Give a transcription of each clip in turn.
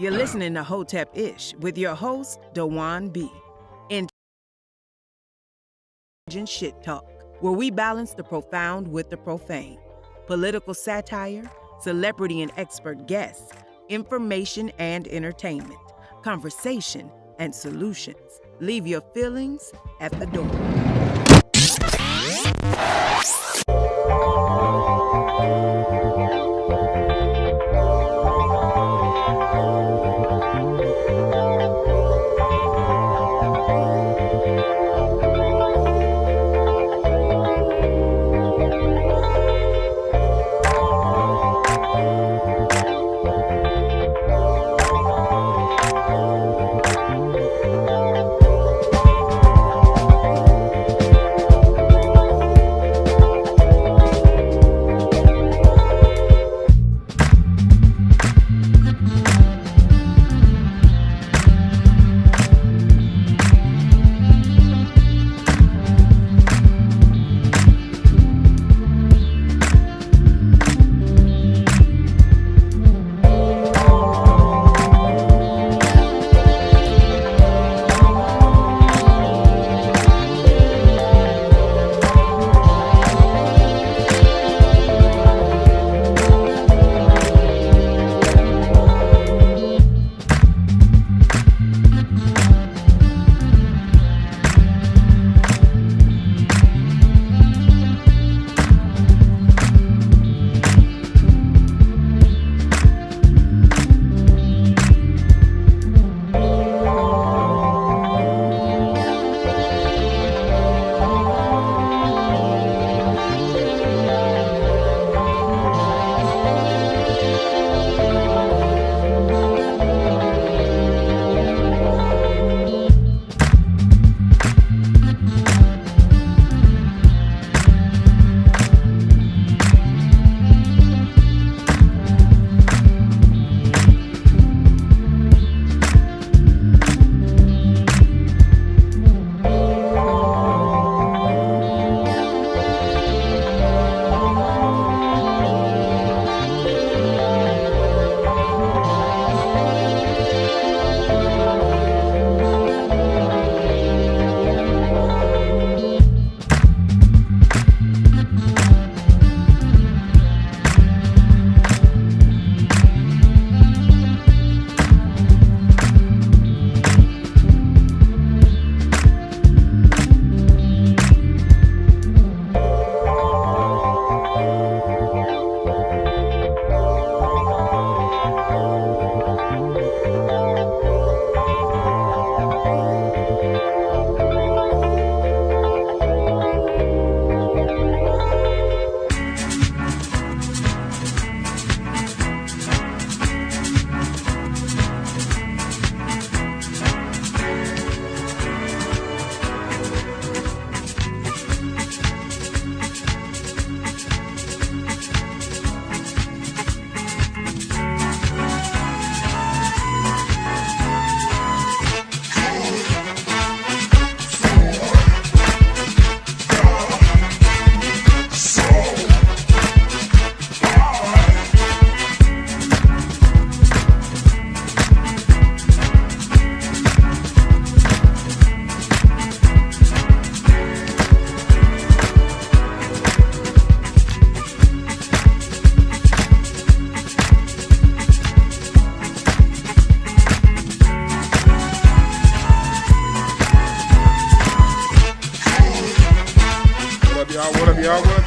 You're listening to Hotepish with your host, DwannB. Intelligent Shit Talk, where we balance the profound with the profane. Political satire, celebrity and expert guests, information and entertainment, conversation and solutions. Leave your feelings at the door.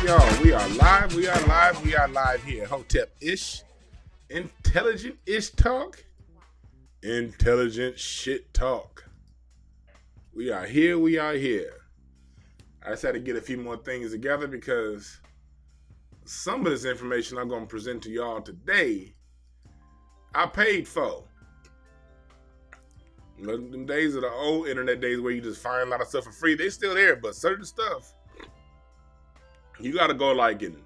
Y'all, we are live here. Hotepish, intelligent-ish talk, intelligent shit talk. We are here. I just had to get a few more things together because some of this information I'm going to present to y'all today, I paid for. Them days are the old internet days where you just find a lot of stuff for free. They still there, but certain stuff, you got to go and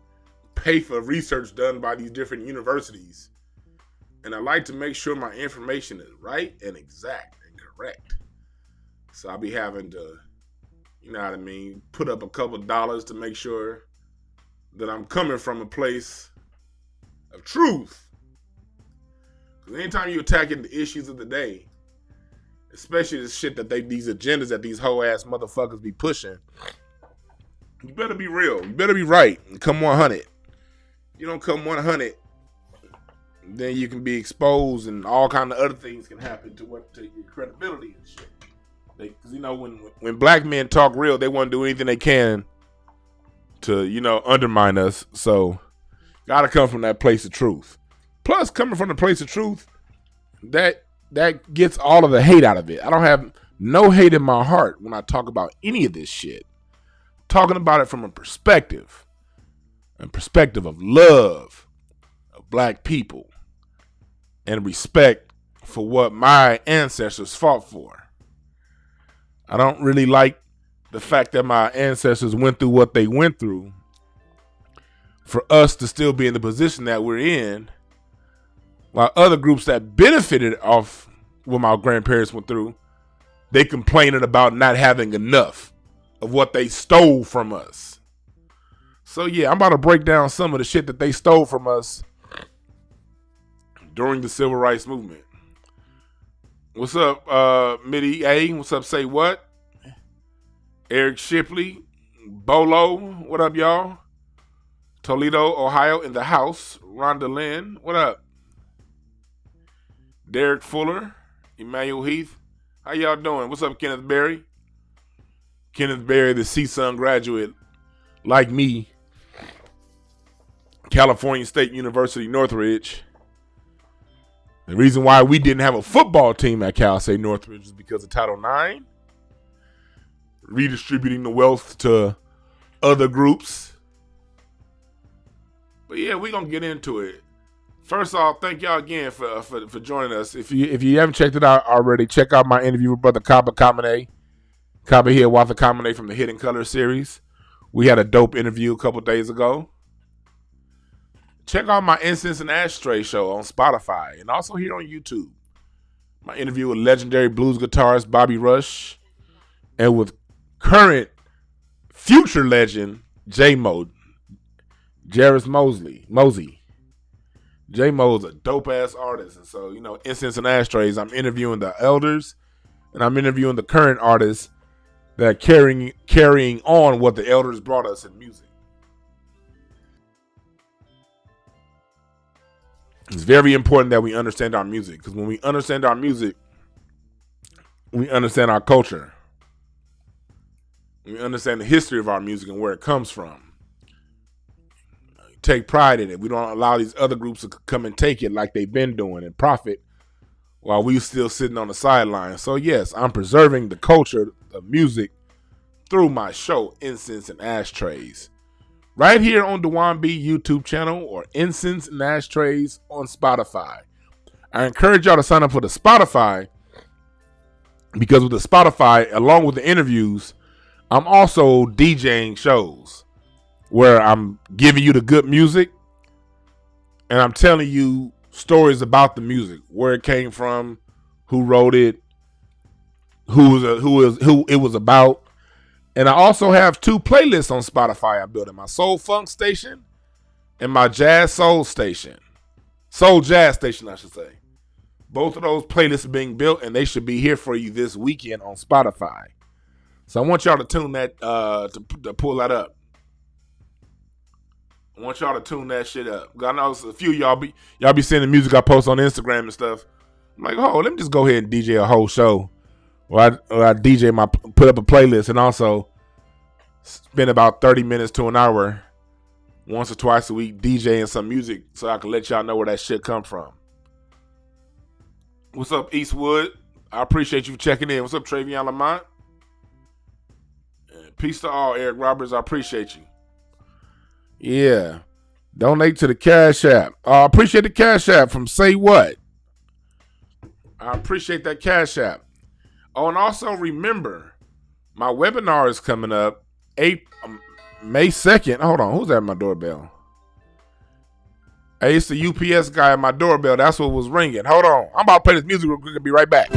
pay for research done by these different universities. And I like to make sure my information is right and exact and correct. So I'll be having to, you know what I mean, put up a couple dollars to make sure that I'm coming from a place of truth. Anytime you attacking the issues of the day, especially the shit that these agendas that these hoe ass motherfuckers be pushing, you better be real. You better be right. And come 100. You don't come 100, then you can be exposed, and all kind of other things can happen to your credibility and shit. Because when black men talk real, they want to do anything they can to undermine us. So, gotta come from that place of truth. Plus, coming from the place of truth, that gets all of the hate out of it. I don't have no hate in my heart when I talk about any of this shit. Talking about it from a perspective of love of black people and respect for what my ancestors fought for. I don't really like the fact that my ancestors went through what they went through for us to still be in the position that we're in, while other groups that benefited off what my grandparents went through, they complaining about not having enough of what they stole from us. So yeah, I'm about to break down some of the shit that they stole from us during the Civil Rights Movement. What's up, Midi A? What's up, Say What? Eric Shipley, Bolo, what up, y'all? Toledo, Ohio, in the house. Rhonda Lynn, what up? Derek Fuller, Emmanuel Heath, how y'all doing? What's up, Kenneth Berry? Kenneth Berry, the CSUN graduate, like me, California State University, Northridge. The reason why we didn't have a football team at Cal State Northridge is because of Title IX, redistributing the wealth to other groups. But yeah, we're going to get into it. First off, thank y'all again for joining us. If you haven't checked it out already, check out my interview with Brother Kaba Kamene. Kaba here, Watha Kamene from the Hidden Color series. We had a dope interview a couple days ago. Check out my Incense and Ashtray show on Spotify and also here on YouTube. My interview with legendary blues guitarist Bobby Rush and with current future legend J-Mo, Jarvis Mosey. J-Mo's a dope-ass artist. And so, Incense and Ashtrays, I'm interviewing the elders and I'm interviewing the current artists that are carrying on what the elders brought us in music. It's very important that we understand our music, because when we understand our music, we understand our culture. We understand the history of our music and where it comes from. Take pride in it. We don't allow these other groups to come and take it like they've been doing and profit while we still sitting on the sidelines. So yes, I'm preserving the culture of music through my show, Incense and Ashtrays. Right here on DwannB YouTube channel or Incense and Ashtrays on Spotify. I encourage y'all to sign up for the Spotify, because with the Spotify, along with the interviews, I'm also DJing shows where I'm giving you the good music and I'm telling you stories about the music, where it came from, who wrote it, who it was about. And I also have 2 playlists on Spotify I'm building, my Soul Funk station and my Jazz Soul station. Soul Jazz station, I should say. Both of those playlists are being built and they should be here for you this weekend on Spotify. So I want y'all to tune that, to pull that up. I want y'all to tune that shit up. I know a few of y'all be seeing the music I post on Instagram and stuff. I'm like, let me just go ahead and DJ a whole show. Or I put up a playlist and also spend about 30 minutes to an hour once or twice a week DJing some music so I can let y'all know where that shit come from. What's up, Eastwood? I appreciate you checking in. What's up, Travion Lamont? And peace to all, Eric Roberts. I appreciate you. Yeah. Donate to the Cash App. I appreciate the Cash App from Say What. I appreciate that Cash App. Oh, and also remember, my webinar is coming up May 2nd. Hold on, who's at my doorbell? Hey, it's the UPS guy at my doorbell. That's what was ringing. Hold on. I'm about to play this music real quick and be right back.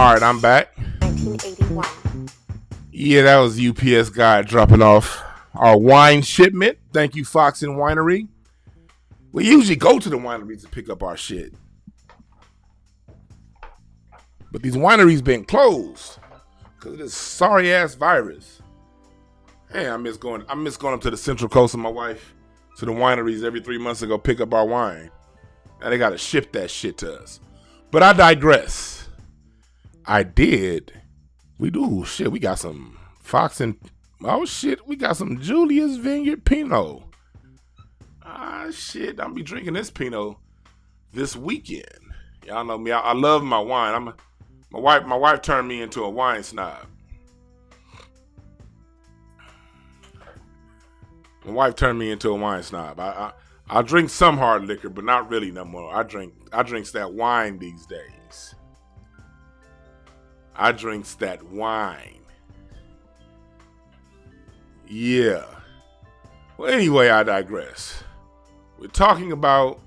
All right, I'm back. 1981. Yeah, that was UPS guy dropping off our wine shipment. Thank you, Fox and Winery. We usually go to the wineries to pick up our shit, but these wineries been closed because of this sorry ass virus. Hey, I miss going up to the Central Coast with my wife to the wineries every 3 months to go pick up our wine. Now they gotta ship that shit to us. But I digress. We got some Fox and we got some Julia's Vineyard Pinot. I'm be drinking this Pinot this weekend. Y'all know me. I love my wine. My wife turned me into a wine snob. I drink some hard liquor, but not really no more. I drink that wine these days. Yeah. Well, anyway, I digress. We're talking about,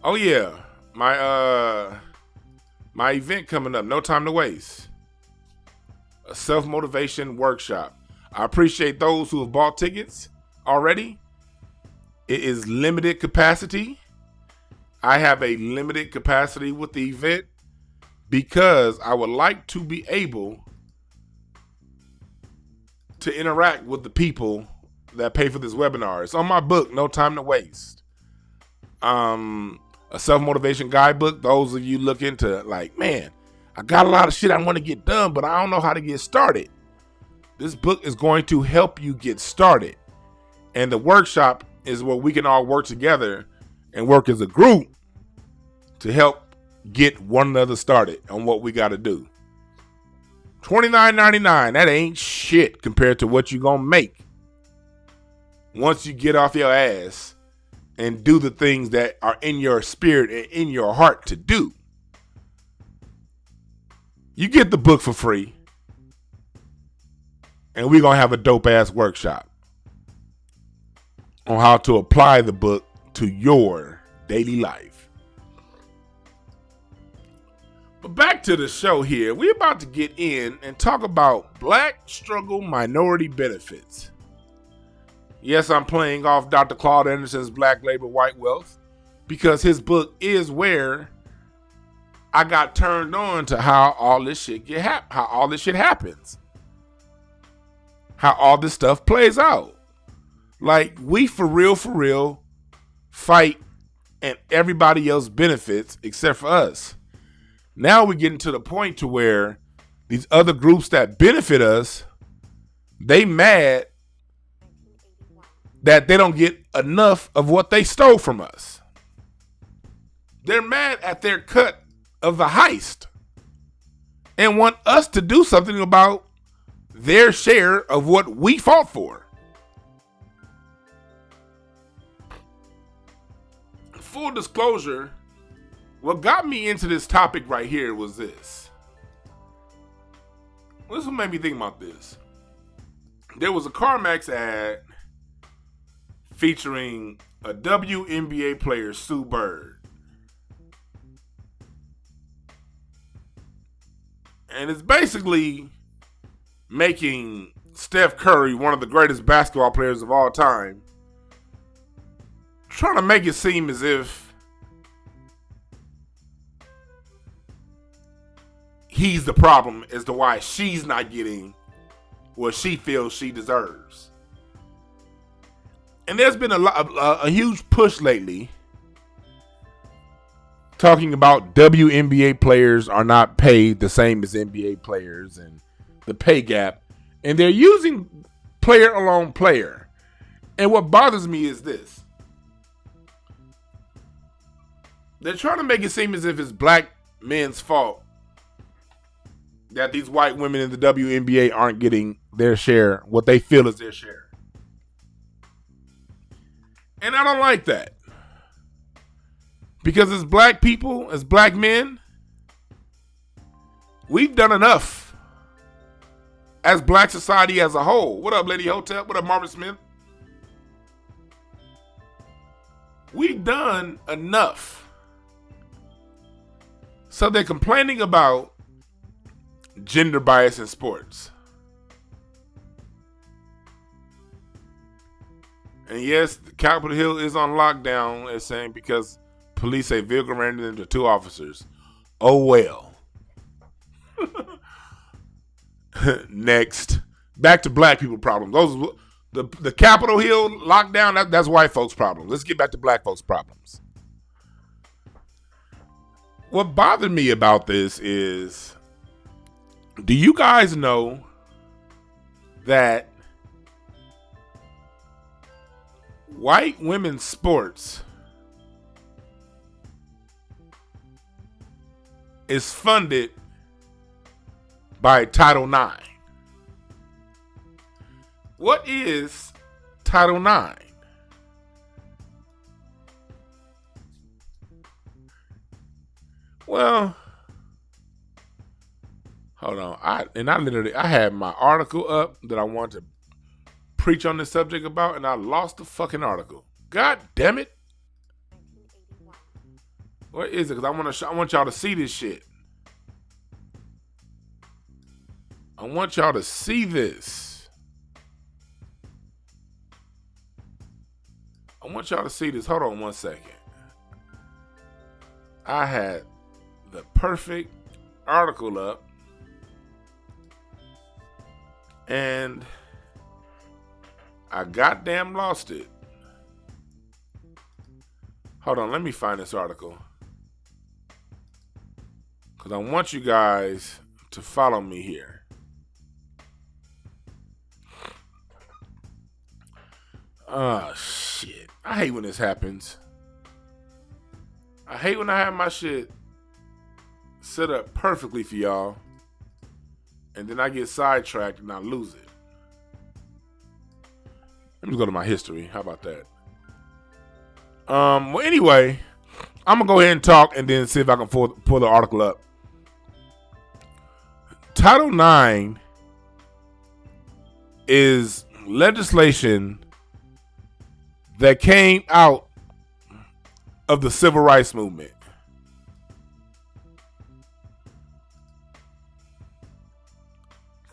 my event coming up, No Time to Waste. A self-motivation workshop. I appreciate those who have bought tickets already. It is limited capacity. I have a limited capacity with the event because I would like to be able to interact with the people that pay for this webinar. It's on my book, No Time to Waste. A self-motivation guidebook. Those of you looking to man, I got a lot of shit I want to get done, but I don't know how to get started. This book is going to help you get started. And the workshop is where we can all work together and work as a group to help get one another started on what we got to do. $29.99, that ain't shit compared to what you're going to make once you get off your ass and do the things that are in your spirit and in your heart to do. You get the book for free, and we're going to have a dope-ass workshop on how to apply the book to your daily life. But back to the show here. We're about to get in and talk about Black struggle minority benefits. Yes, I'm playing off Dr. Claude Anderson's Black Labor, White Wealth because his book is where I got turned on to how all this shit happens. How all this stuff plays out. Like, we for real fight and everybody else benefits except for us. Now we're getting to the point to where these other groups that benefit us, they mad that they don't get enough of what they stole from us. They're mad at their cut of the heist and want us to do something about their share of what we fought for. Full disclosure, what got me into this topic right here was this. This is what made me think about this. There was a CarMax ad featuring a WNBA player, Sue Bird. And it's basically making Steph Curry one of the greatest basketball players of all time, trying to make it seem as if he's the problem as to why she's not getting what she feels she deserves. And there's been a huge push lately talking about WNBA players are not paid the same as NBA players and the pay gap. And they're using player alone player. And what bothers me is this. They're trying to make it seem as if it's black men's fault that these white women in the WNBA aren't getting their share, what they feel is their share. And I don't like that. Because as black people, as black men, we've done enough as black society as a whole. What up, Lady Hotep? What up, Marvin Smith? We've done enough. So they're complaining about gender bias in sports. And yes, Capitol Hill is on lockdown, as saying, because police say vehicle ran into 2 officers. Oh well. Next, back to black people problems. The Capitol Hill lockdown, that's white folks' problems. Let's get back to black folks' problems. What bothered me about this is, do you guys know that white women's sports is funded by Title IX? What is Title IX? Well, hold on. I had my article up that I wanted to preach on this subject about, and I lost the fucking article. God damn it. What is it? Because I want y'all to see this shit. I want y'all to see this. I want y'all to see this. Hold on one second. I had the perfect article up, and I goddamn lost it. Hold on, let me find this article, because I want you guys to follow me here. Oh, shit. I hate when this happens. I hate when I have my shit set up perfectly for y'all, and then I get sidetracked and I lose it. Let me go to my history. How about that? Well, anyway, I'm going to go ahead and talk and then see if I can pull the article up. Title IX is legislation that came out of the civil rights movement.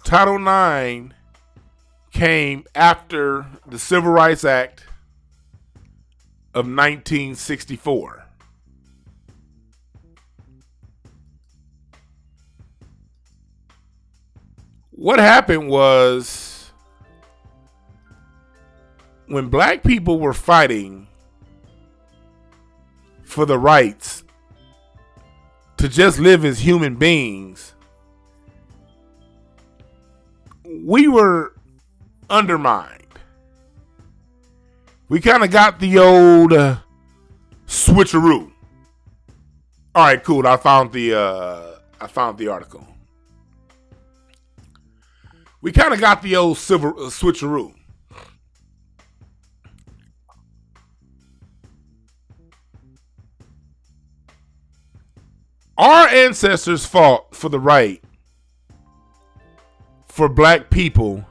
Title IX came after the Civil Rights Act of 1964. What happened was, when black people were fighting for the rights to just live as human beings, we were undermined. We kind of got the old switcheroo. All right, cool. I found the article. We kind of got the old switcheroo. Our ancestors fought for the right for black people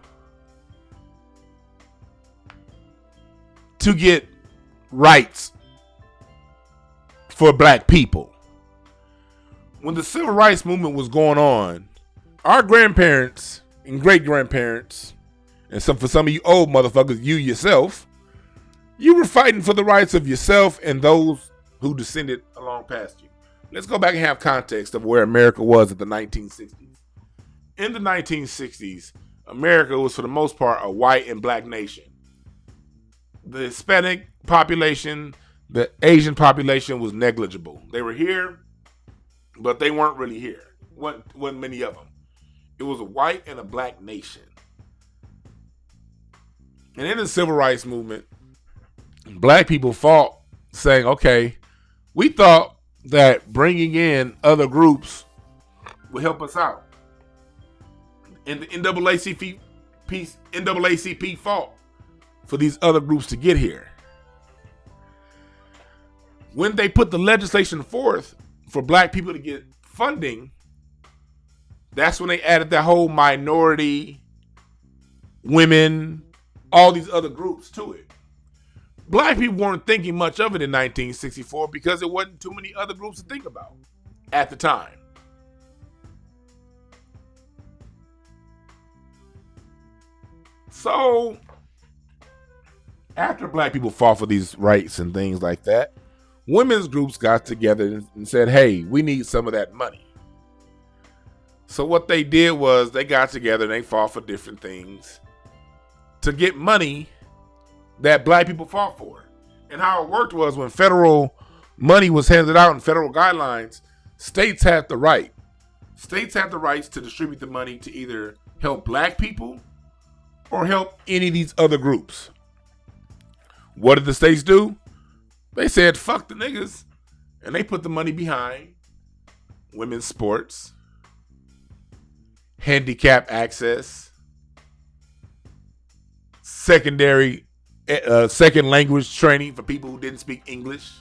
to get rights for black people. When the civil rights movement was going on, our grandparents and great grandparents, and for some of you old motherfuckers, you yourself, you were fighting for the rights of yourself and those who descended along past you. Let's go back and have context of where America was in the 1960s. In the 1960s, America was for the most part a white and black nation. The Hispanic population, the Asian population was negligible. They were here, but they weren't really here. Wasn't many of them. It was a white and a black nation. And in the civil rights movement, black people fought, saying, okay, we thought that bringing in other groups would help us out. And the NAACP fought for these other groups to get here. When they put the legislation forth for black people to get funding, that's when they added that whole minority, women, all these other groups to it. Black people weren't thinking much of it in 1964 because there wasn't too many other groups to think about at the time. So, after black people fought for these rights and things like that, women's groups got together and said, hey, we need some of that money. So what they did was they got together and they fought for different things to get money that black people fought for. And how it worked was when federal money was handed out in federal guidelines, states had the right. States had the rights to distribute the money to either help black people or help any of these other groups. What did the states do? They said, fuck the niggas. And they put the money behind women's sports, handicap access, second language training for people who didn't speak English.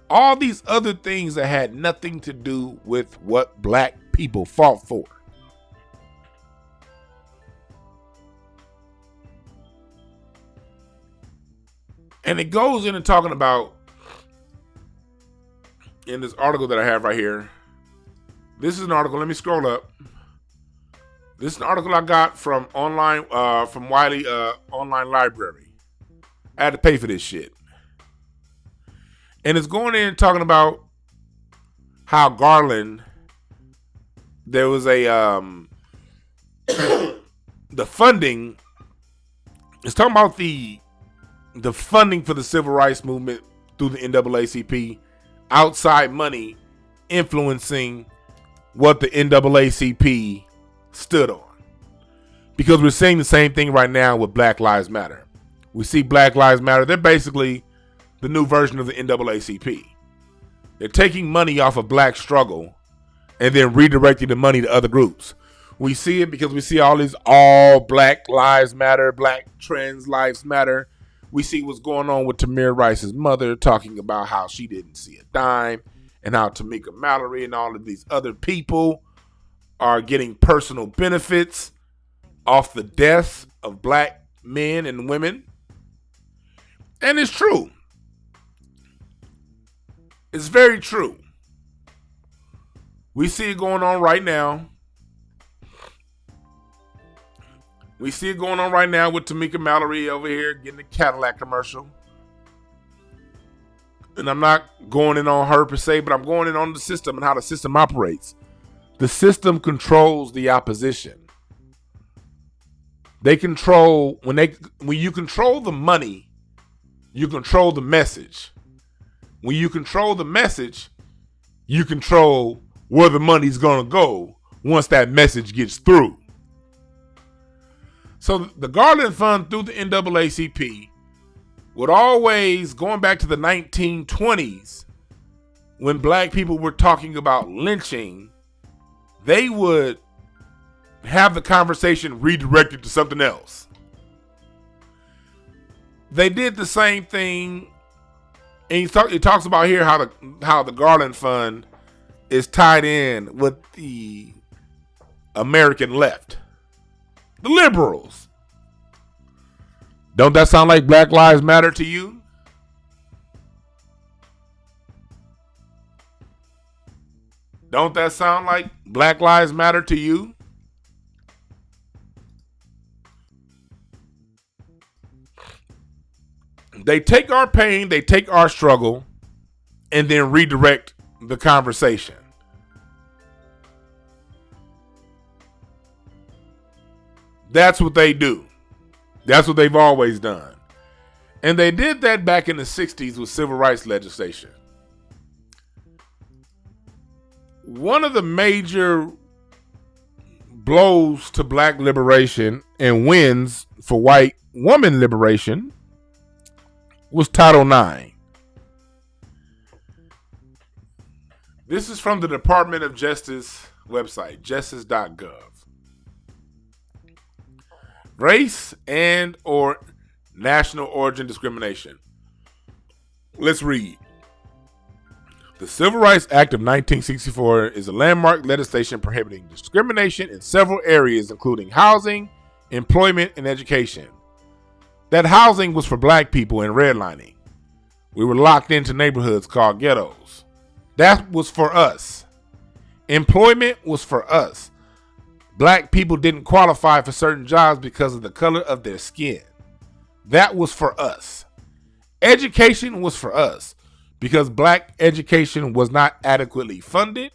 All these other things that had nothing to do with what black people fought for. And it goes into talking about, in this article that I have right here. This is an article. Let me scroll up. This is an article I got from online, from Wiley online library. I had to pay for this shit. And it's going in and talking about how Garland, there was a, the funding, it's talking about the funding for the civil rights movement through the NAACP, outside money influencing what the NAACP stood on. Because we're seeing the same thing right now with Black Lives Matter. We see Black Lives Matter. They're basically the new version of the NAACP. They're taking money off of black struggle and then redirecting the money to other groups. We see it because we see all these all Black Lives Matter, Black Trans Lives Matter. We see what's going on with Tamir Rice's mother talking about how she didn't see a dime, and how Tamika Mallory and all of these other people are getting personal benefits off the deaths of black men and women. And it's true. It's very true. We see it going on right now. We see it going on right now with Tamika Mallory over here getting a Cadillac commercial. And I'm not going in on her per se, but I'm going in on the system and how the system operates. The system controls the opposition. They control, when you control the money, you control the message. When you control the message, you control where the money's going to go once that message gets through. So the Garland Fund through the NAACP would always, going back to the 1920s, when black people were talking about lynching, they would have the conversation redirected to something else. They did the same thing, and it talks about here how the Garland Fund is tied in with the American left. The liberals. Don't that sound like Black Lives Matter to you? Don't that sound like Black Lives Matter to you? They take our pain, they take our struggle, and then redirect the conversation. That's what they do. That's what they've always done. And they did that back in the 60s with civil rights legislation. One of the major blows to black liberation and wins for white woman liberation was Title IX. This is from the Department of Justice website, justice.gov. Race and or national origin discrimination. Let's read. The Civil Rights Act of 1964 is a landmark legislation prohibiting discrimination in several areas, including housing, employment, and education. That housing was for black people in redlining. We were locked into neighborhoods called ghettos. That was for us. Employment was for us. Black people didn't qualify for certain jobs because of the color of their skin. That was for us. Education was for us because black education was not adequately funded.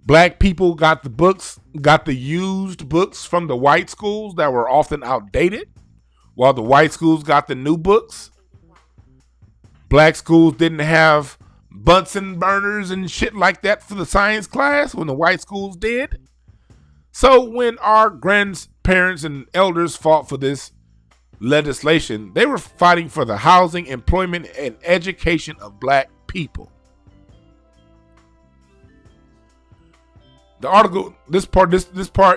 Black people got the books, got the used books from the white schools that were often outdated, while the white schools got the new books. Black schools didn't have Bunsen burners and shit like that for the science class when the white schools did. So when our grandparents and elders fought for this legislation, they were fighting for the housing, employment, and education of black people. The article, this part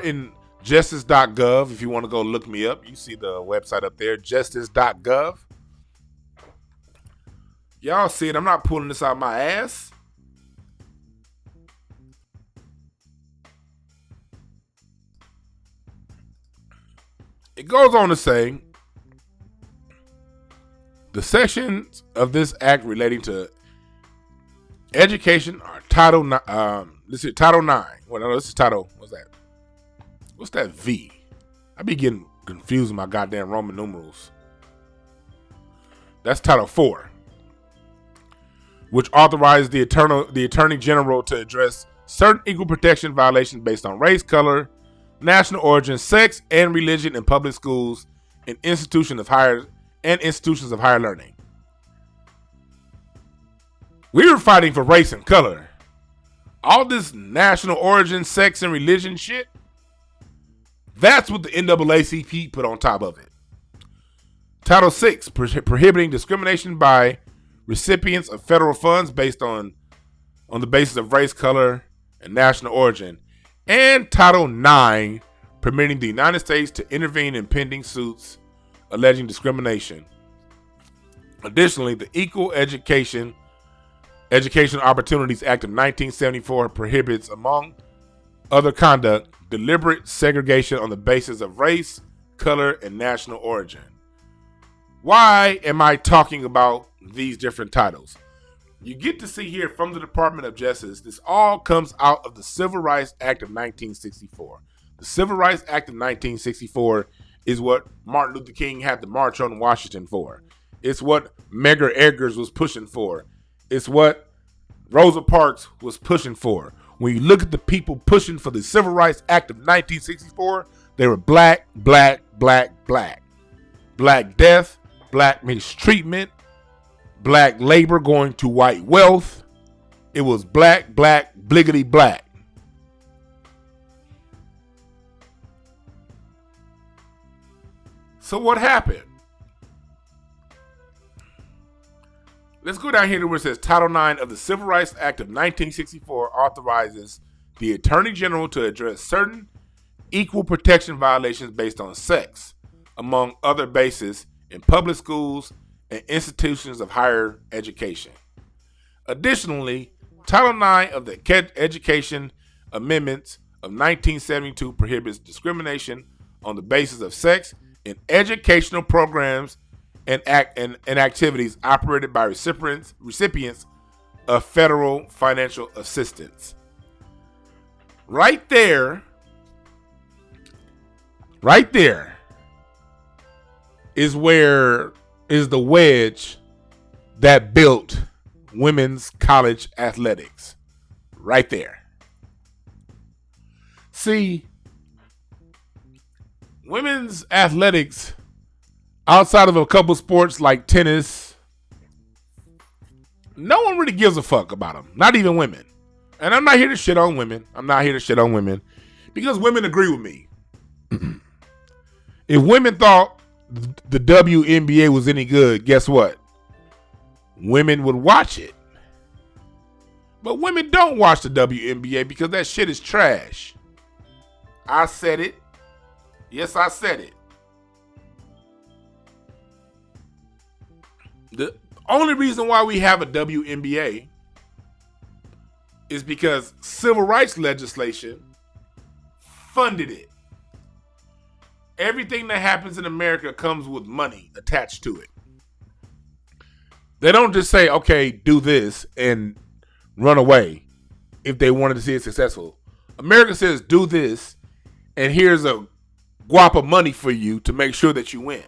in justice.gov, if you want to go look me up, you see the website up there, justice.gov. Y'all see it, I'm not pulling this out my ass. It goes on to say, the sections of this act relating to education are Title 9. This is Title 9. Well, no, this is Title. What's that? What's that V? I be getting confused with my goddamn Roman numerals. That's Title 4, which authorizes the Attorney General to address certain equal protection violations based on race, color, national origin, sex, and religion in public schools and institutions of higher learning. We were fighting for race and color. All this national origin, sex, and religion shit, that's what the NAACP put on top of it. Title 6, prohibiting discrimination by recipients of federal funds based on the basis of race, color, and national origin. And Title 9, permitting the United States to intervene in pending suits alleging discrimination. Additionally, the Equal Education Opportunities Act of 1974 prohibits, among other conduct, deliberate segregation on the basis of race, color, and national origin. Why am I talking about these different titles? You get to see here from the Department of Justice, this all comes out of the Civil Rights Act of 1964. The Civil Rights Act of 1964 is what Martin Luther King had the March on Washington for. It's what Medgar Evers was pushing for. It's what Rosa Parks was pushing for. When you look at the people pushing for the Civil Rights Act of 1964, they were black, black, black, black. Black death, black mistreatment, black labor going to white wealth. It was black, black, bliggity black. So what happened? Let's go down here to where it says Title 9 of the Civil Rights Act of 1964 authorizes the Attorney General to address certain equal protection violations based on sex, among other bases, in public schools and institutions of higher education. Additionally, Title 9 of the Education Amendments of 1972 prohibits discrimination on the basis of sex in educational programs and activities operated by recipients of federal financial assistance. Right there is where is the wedge that built women's college athletics. Right there. See, women's athletics, outside of a couple sports like tennis, no one really gives a fuck about them. Not even women. And I'm not here to shit on women. Because women agree with me. If women thought the WNBA was any good, guess what? Women would watch it. But women don't watch the WNBA because that shit is trash. I said it. Yes, I said it. The only reason why we have a WNBA is because civil rights legislation funded it. Everything that happens in America comes with money attached to it. They don't just say, okay, do this and run away if they wanted to see it successful. America says, do this, and here's a guap of money for you to make sure that you win.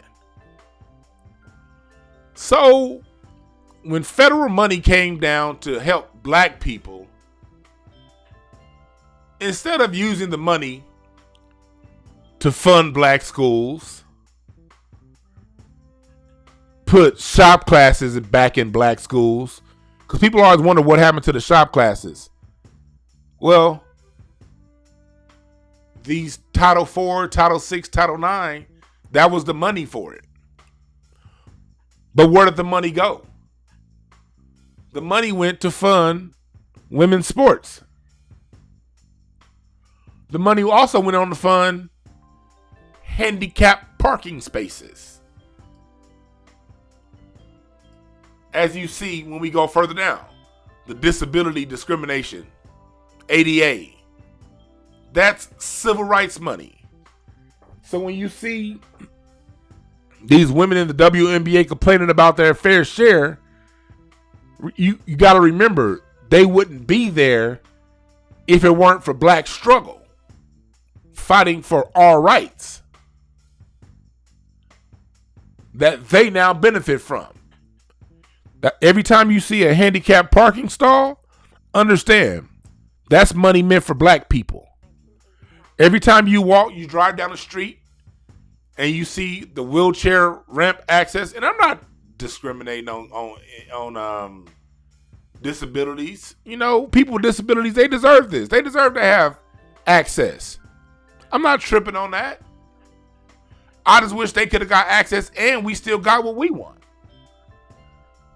So when federal money came down to help black people, instead of using the money to fund black schools, put shop classes back in black schools, because people always wonder what happened to the shop classes. Well, these Title IV, Title VI, Title IX, that was the money for it. But where did the money go? The money went to fund women's sports. The money also went on to fund handicapped parking spaces. As you see when we go further down, the disability discrimination, ADA, that's civil rights money. So when you see these women in the WNBA complaining about their fair share, you got to remember they wouldn't be there if it weren't for black struggle, fighting for our rights that they now benefit from. Every time you see a handicapped parking stall, understand that's money meant for black people. Every time you drive down the street and you see the wheelchair ramp access, and I'm not discriminating on disabilities. You know, people with disabilities, they deserve this. They deserve to have access. I'm not tripping on that. I just wish they could have got access and we still got what we want.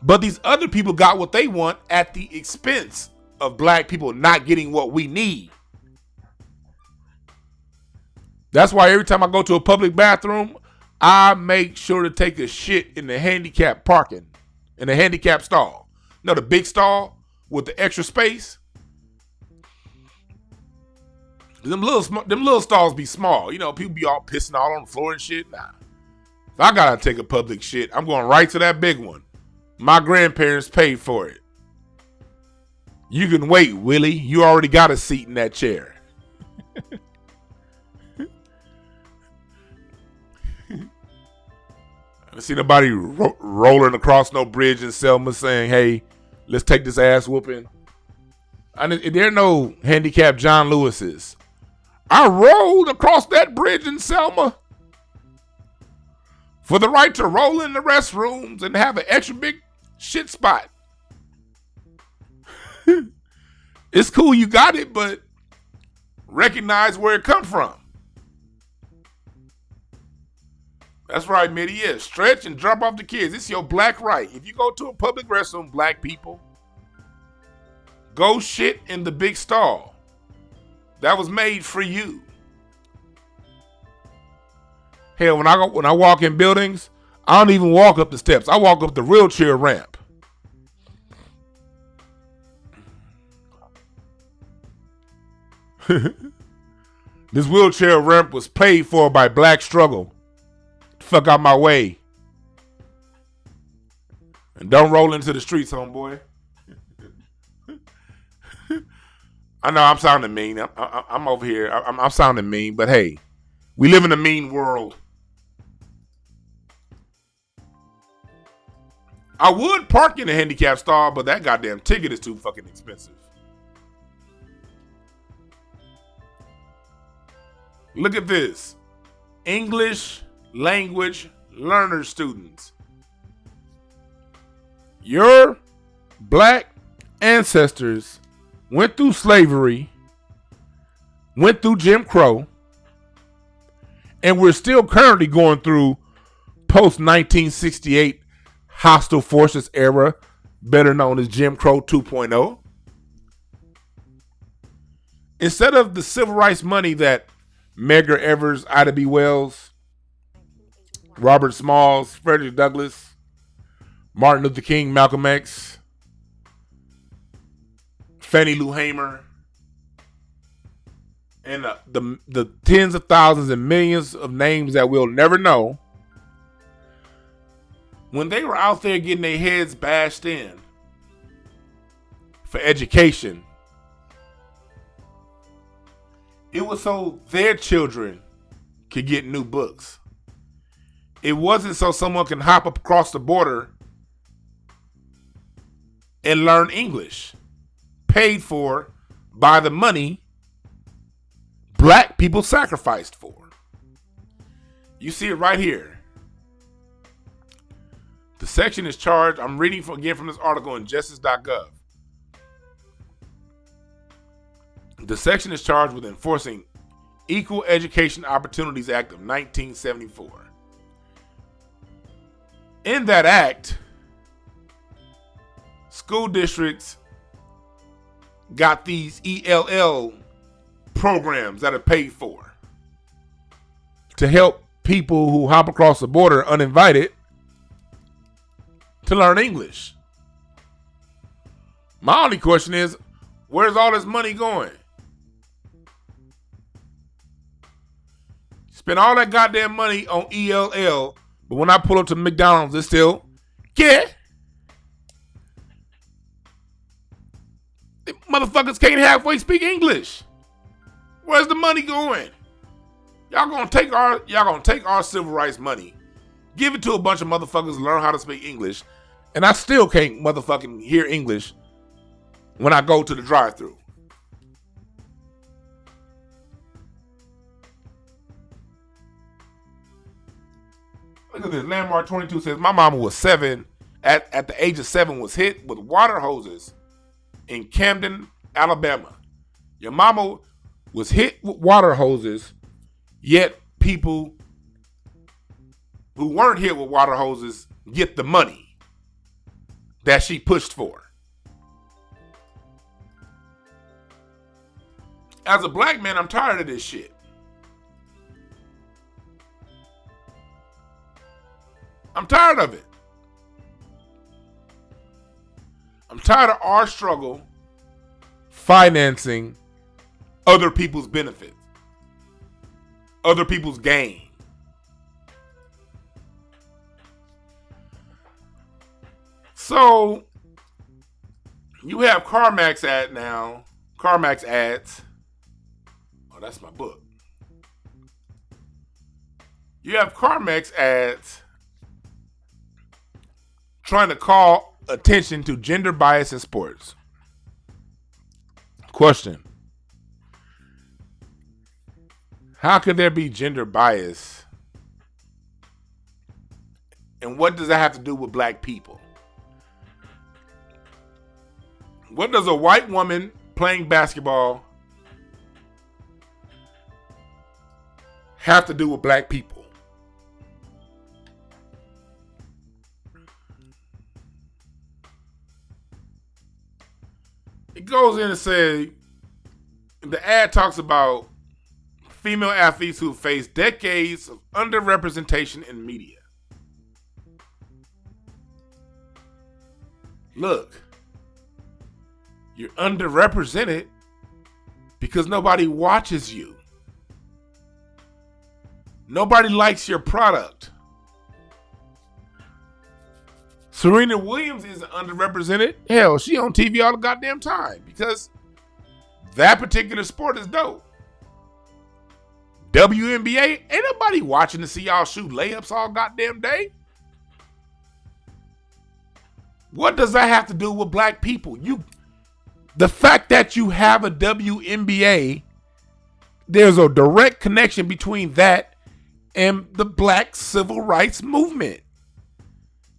But these other people got what they want at the expense of black people not getting what we need. That's why every time I go to a public bathroom, I make sure to take a shit in the handicap parking, in the handicap stall. You know, the big stall with the extra space? Them little stalls be small. You know, people be all pissing all on the floor and shit. Nah. If I gotta take a public shit, I'm going right to that big one. My grandparents paid for it. You can wait, Willie. You already got a seat in that chair. I don't see nobody rolling across no bridge in Selma saying, hey, let's take this ass whooping. There are no handicapped John Lewises. I rolled across that bridge in Selma for the right to roll in the restrooms and have an extra big shit spot. It's cool you got it, but recognize where it come from. That's right, Mitty. Yeah, stretch and drop off the kids. It's your black right. If you go to a public restroom, black people, go shit in the big stall. That was made for you. Hell, when I walk in buildings, I don't even walk up the steps. I walk up the wheelchair ramp. This wheelchair ramp was paid for by black struggle. Fuck out my way. And don't roll into the streets, homeboy. I know I'm sounding mean. I'm over here. I'm sounding mean, but hey, we live in a mean world. I would park in a handicap stall, but that goddamn ticket is too fucking expensive. Look at this. English language learner students. Your black ancestors went through slavery, went through Jim Crow, and we're still currently going through post-1968 hostile forces era, better known as Jim Crow 2.0. Instead of the civil rights money that Medgar Evers, Ida B. Wells, Robert Smalls, Frederick Douglass, Martin Luther King, Malcolm X, Fannie Lou Hamer, and the tens of thousands and millions of names that we'll never know, when they were out there getting their heads bashed in for education, It was so their children could get new books. It wasn't so someone can hop up across the border and learn English, paid for by the money black people sacrificed for. You see it right here. The section is charged. I'm reading again from this article in justice.gov. The section is charged with enforcing Equal Education Opportunities Act of 1974. In that act, school districts got these ELL programs that are paid for to help people who hop across the border uninvited to learn English. My only question is, where's all this money going? Spend all that goddamn money on ELL, but when I pull up to McDonald's, it's still, yeah. The motherfuckers can't halfway speak English. Where's the money going? Y'all gonna take our civil rights money, give it to a bunch of motherfuckers to learn how to speak English, and I still can't motherfucking hear English when I go to the drive-thru. Look at this. Landmark 22 says, my mama was 7, at the age of 7, was hit with water hoses in Camden, Alabama. Your mama was hit with water hoses, yet people who weren't hit with water hoses get the money that she pushed for. As a black man, I'm tired of this shit. I'm tired of it. I'm tired of our struggle financing other people's benefits, other people's gain. So you have CarMax ads. Oh, that's my book. You have CarMax ads trying to call attention to gender bias in sports. Question: how could there be gender bias? And what does that have to do with black people? What does a white woman playing basketball have to do with black people? It goes in and say, the ad talks about female athletes who face decades of underrepresentation in media. Look, you're underrepresented because nobody watches you. Nobody likes your product. Serena Williams isn't underrepresented. Hell, she on TV all the goddamn time because that particular sport is dope. WNBA, ain't nobody watching to see y'all shoot layups all goddamn day. What does that have to do with black people? The fact that you have a WNBA, there's a direct connection between that and the black civil rights movement.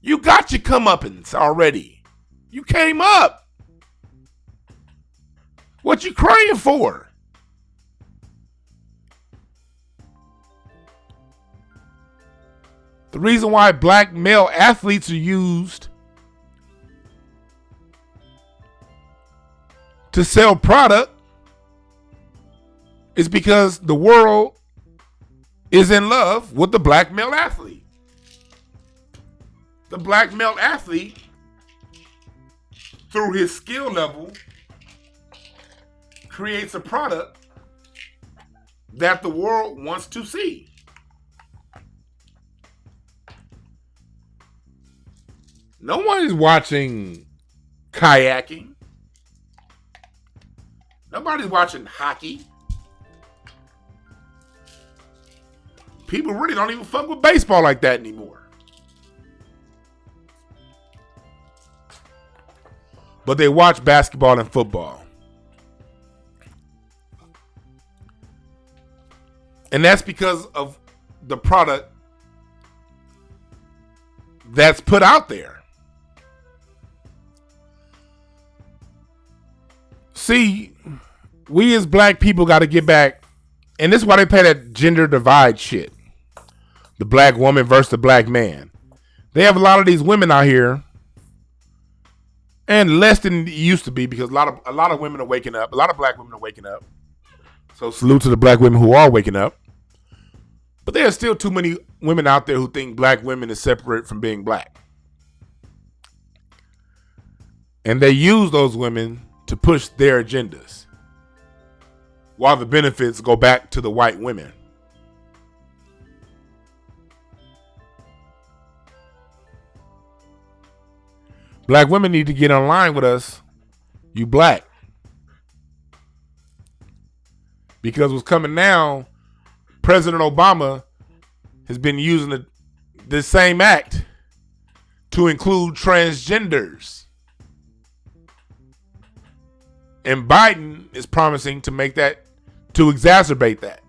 You got your comeuppance already. You came up. What you crying for? The reason why black male athletes are used to sell product is because the world is in love with the black male athlete. The black male athlete, through his skill level, creates a product that the world wants to see. No one is watching kayaking. Nobody's watching hockey. People really don't even fuck with baseball like that anymore. But they watch basketball and football. And that's because of the product that's put out there. See, we as black people got to get back. And this is why they play that gender divide shit. The black woman versus the black man. They have a lot of these women out here. And less than it used to be, because a lot of women are waking up. A lot of black women are waking up. So salute to the black women who are waking up. But there are still too many women out there who think black women is separate from being black. And they use those women to push their agendas, while the benefits go back to the white women. Black women need to get in line with us, you black. Because what's coming now, President Obama has been using the same act to include transgenders. And Biden is promising to make that, to exacerbate that.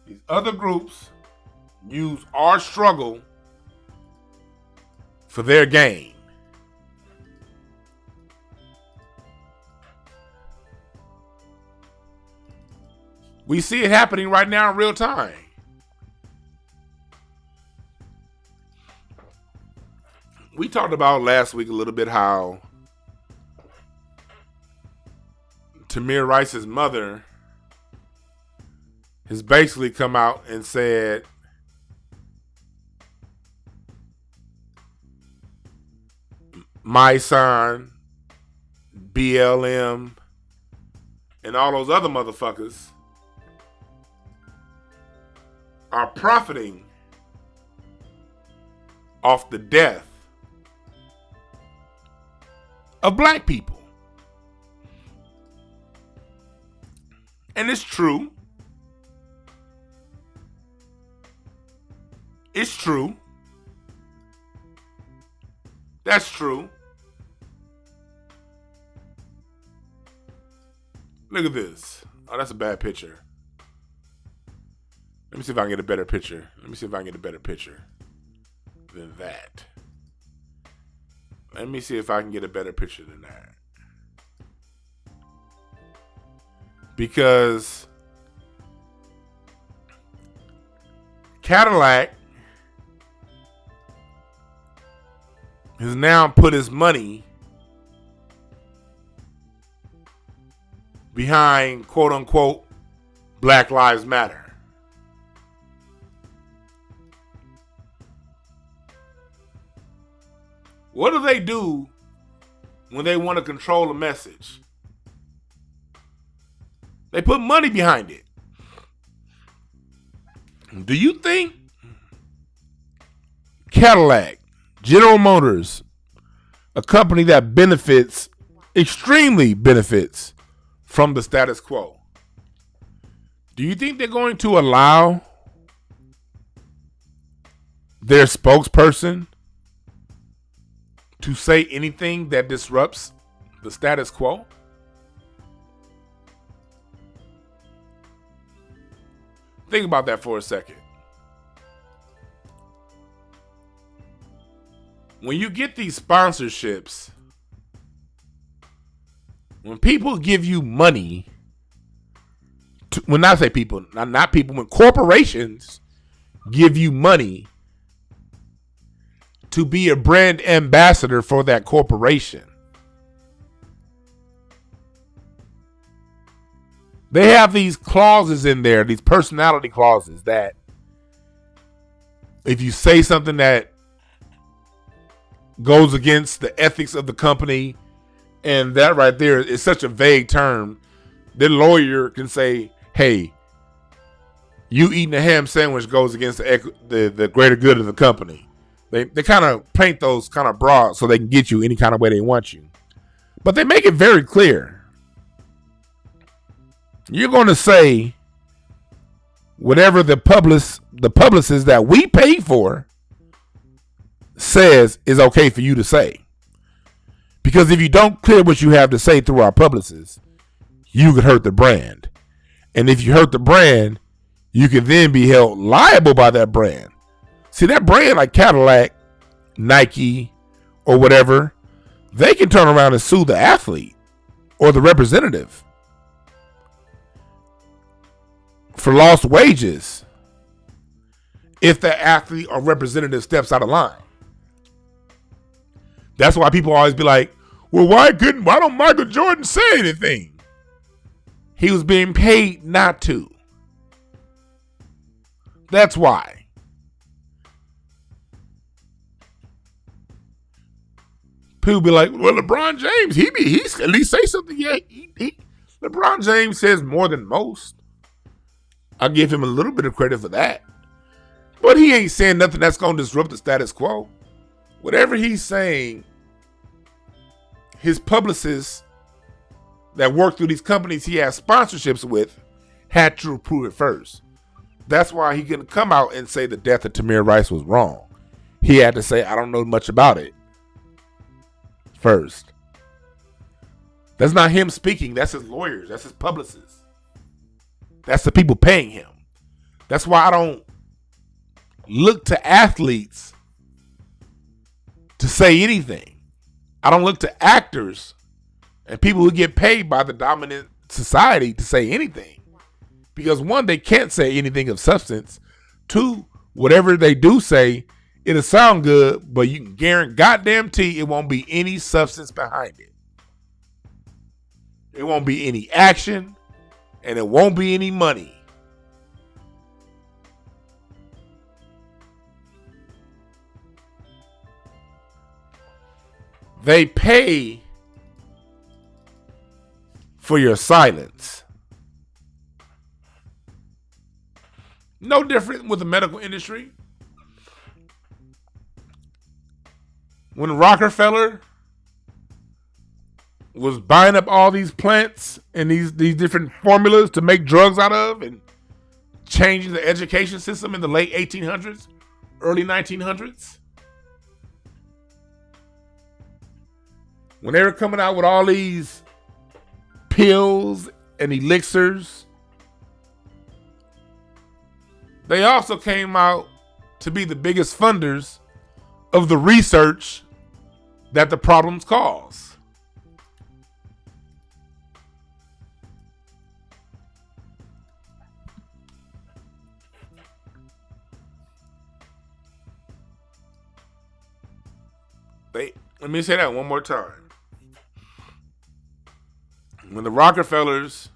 These other groups use our struggle for their gain. We see it happening right now in real time. We talked about last week a little bit how Tamir Rice's mother has basically come out and said my son, BLM, and all those other motherfuckers are profiting off the death of black people. And it's true. It's true. That's true. Look at this. Oh, that's a bad picture. Let me see if I can get a better picture. Let me see if I can get a better picture than that. Let me see if I can get a better picture than that. Because Cadillac has now put his money behind quote unquote Black Lives Matter. What do they do when they want to control a message? They put money behind it. Do you think Cadillac, General Motors, a company that benefits, extremely benefits from the status quo, do you think they're going to allow their spokesperson to say anything that disrupts the status quo? Think about that for a second. When you get these sponsorships, when people give you money, when I say people, not people, when corporations give you money to be a brand ambassador for that corporation, they have these clauses in there, these personality clauses, that if you say something that goes against the ethics of the company, and that right there is such a vague term, their lawyer can say, hey, you eating a ham sandwich goes against the greater good of the company. They kind of paint those kind of broad so they can get you any kind of way they want you. But they make it very clear. you're going to say whatever the publicist that we pay for says is okay for you to say. Because if you don't clear what you have to say through our publicists, you could hurt the brand. And if you hurt the brand, you can then be held liable by that brand. See, that brand like Cadillac, Nike, or whatever, they can turn around and sue the athlete or the representative for lost wages if the athlete or representative steps out of line. That's why people always be like, well, why don't Michael Jordan say anything? He was being paid not to. That's why. People be like, well, LeBron James, he's at least say something. Yeah, LeBron James says more than most. I'll give him a little bit of credit for that. But he ain't saying nothing that's going to disrupt the status quo. Whatever he's saying, his publicists that work through these companies he has sponsorships with had to approve it first. That's why he couldn't come out and say the death of Tamir Rice was wrong. He had to say, I don't know much about it first. That's not him speaking. That's his lawyers. That's his publicists. That's the people paying him. That's why I don't look to athletes to say anything. I don't look to actors and people who get paid by the dominant society to say anything. Because one, they can't say anything of substance. Two, whatever they do say, it'll sound good, but you can guarantee it won't be any substance behind it. It won't be any action, and it won't be any money. They pay for your silence. No different with the medical industry. When Rockefeller was buying up all these plants and these different formulas to make drugs out of and changing the education system in the late 1800s, early 1900s. When they were coming out with all these pills and elixirs, they also came out to be the biggest funders of the research that the problems cause. Let me say that one more time. When the Rockefellers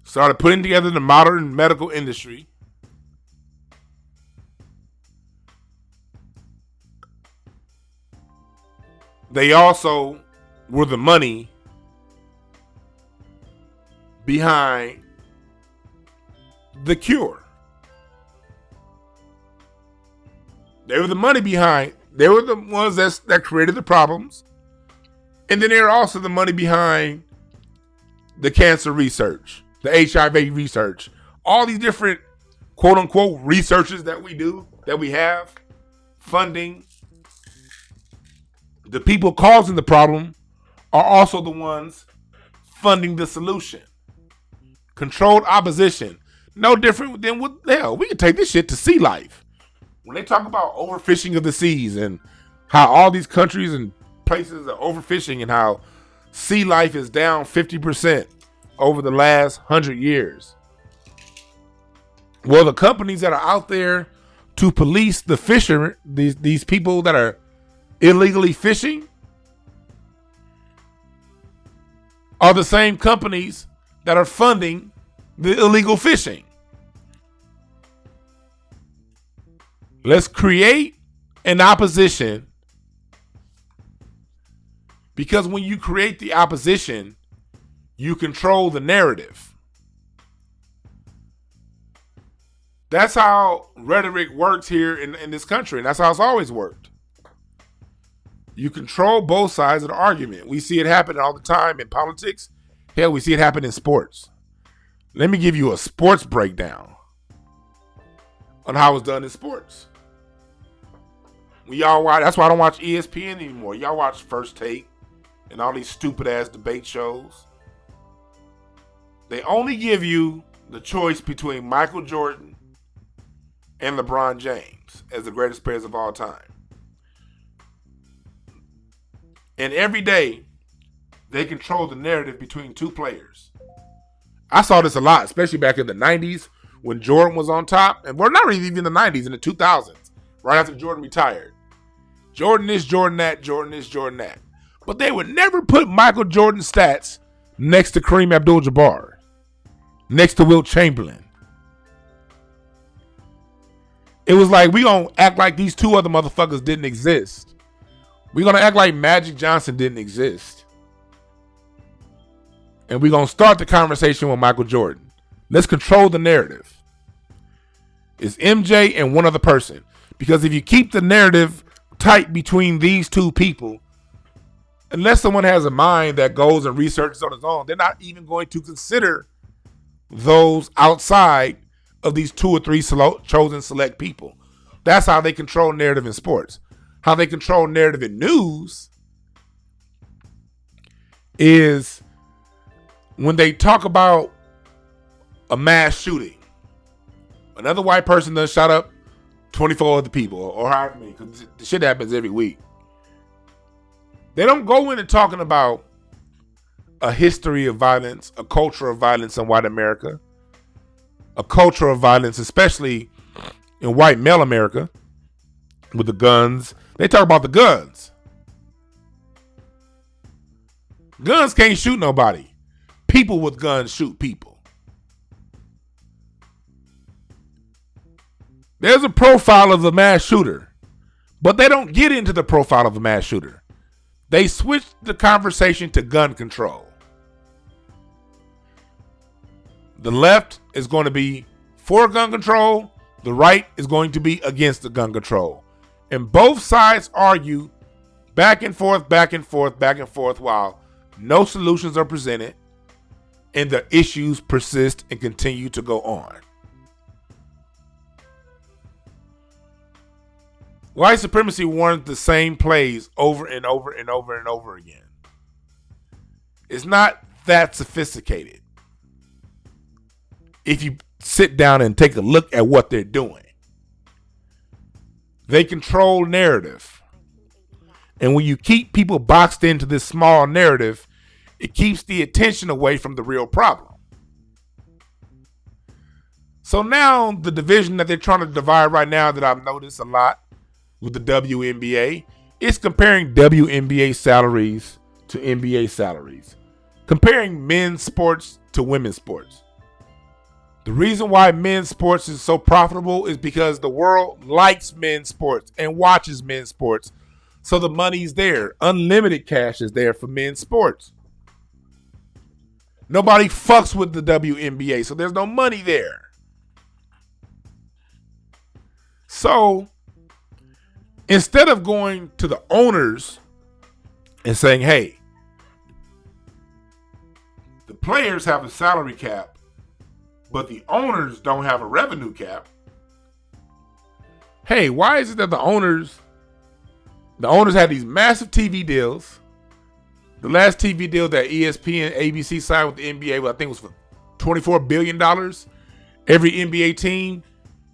started putting together the modern medical industry, they also were the money behind the cure. They were the money behind. They were the ones that created the problems. And then they were also the money behind the cancer research, the HIV research, all these different quote unquote researches that we do, that we have, funding. The people causing the problem are also the ones funding the solution. Controlled opposition. No different than what the hell. We can take this shit to sea life. When they talk about overfishing of the seas and how all these countries and places are overfishing and how sea life is down 50% over the last 100 years. Well, the companies that are out there to police the fishermen, these people that are illegally fishing, are the same companies that are funding the illegal fishing. Let's create an opposition, because when you create the opposition, you control the narrative. That's how rhetoric works here in this country, and that's how it's always worked. You control both sides of the argument. We see it happen all the time in politics. Hell, we see it happen in sports. Let me give you a sports breakdown on how it's done in sports. Y'all watch, that's why I don't watch ESPN anymore. Y'all watch First Take and all these stupid ass debate shows. They only give you the choice between Michael Jordan and LeBron James as the greatest players of all time. And every day, they control the narrative between two players. I saw this a lot, especially back in the 90s when Jordan was on top. And we're not really even in the 90s, in the 2000s, right after Jordan retired. Jordan this, Jordan that, Jordan this, Jordan that. But they would never put Michael Jordan's stats next to Kareem Abdul-Jabbar, next to Wilt Chamberlain. It was like, we gonna act like these two other motherfuckers didn't exist. We gonna act like Magic Johnson didn't exist. And we gonna start the conversation with Michael Jordan. Let's control the narrative. It's MJ and one other person. Because if you keep the narrative tight between these two people, unless someone has a mind that goes and researches on its own, they're not even going to consider those outside of these two or three chosen select people. That's how they control narrative in sports. How they control narrative in news is when they talk about a mass shooting. Another white person done shot up 24 other people, or however many, because the shit happens every week. They don't go into talking about a history of violence, a culture of violence in white America, a culture of violence, especially in white male America, with the guns. They talk about the guns. Guns can't shoot nobody. People with guns shoot people. There's a profile of the mass shooter, but they don't get into the profile of the mass shooter. They switch the conversation to gun control. The left is going to be for gun control. The right is going to be against the gun control. And both sides argue back and forth, back and forth, back and forth, while no solutions are presented and the issues persist and continue to go on. White supremacy warrants the same plays over and over and over and over again. It's not that sophisticated if you sit down and take a look at what they're doing. They control narrative. And when you keep people boxed into this small narrative, it keeps the attention away from the real problem. So now the division that they're trying to divide right now that I've noticed a lot with the WNBA, it's comparing WNBA salaries to NBA salaries. Comparing men's sports to women's sports. The reason why men's sports is so profitable is because the world likes men's sports and watches men's sports. So the money's there. Unlimited cash is there for men's sports. Nobody fucks with the WNBA, so there's no money there. So instead of going to the owners and saying, hey, the players have a salary cap, but the owners don't have a revenue cap. Hey, why is it that the owners had these massive TV deals? The last TV deal that ESPN, ABC signed with the NBA, I think was for $24 billion. Every NBA team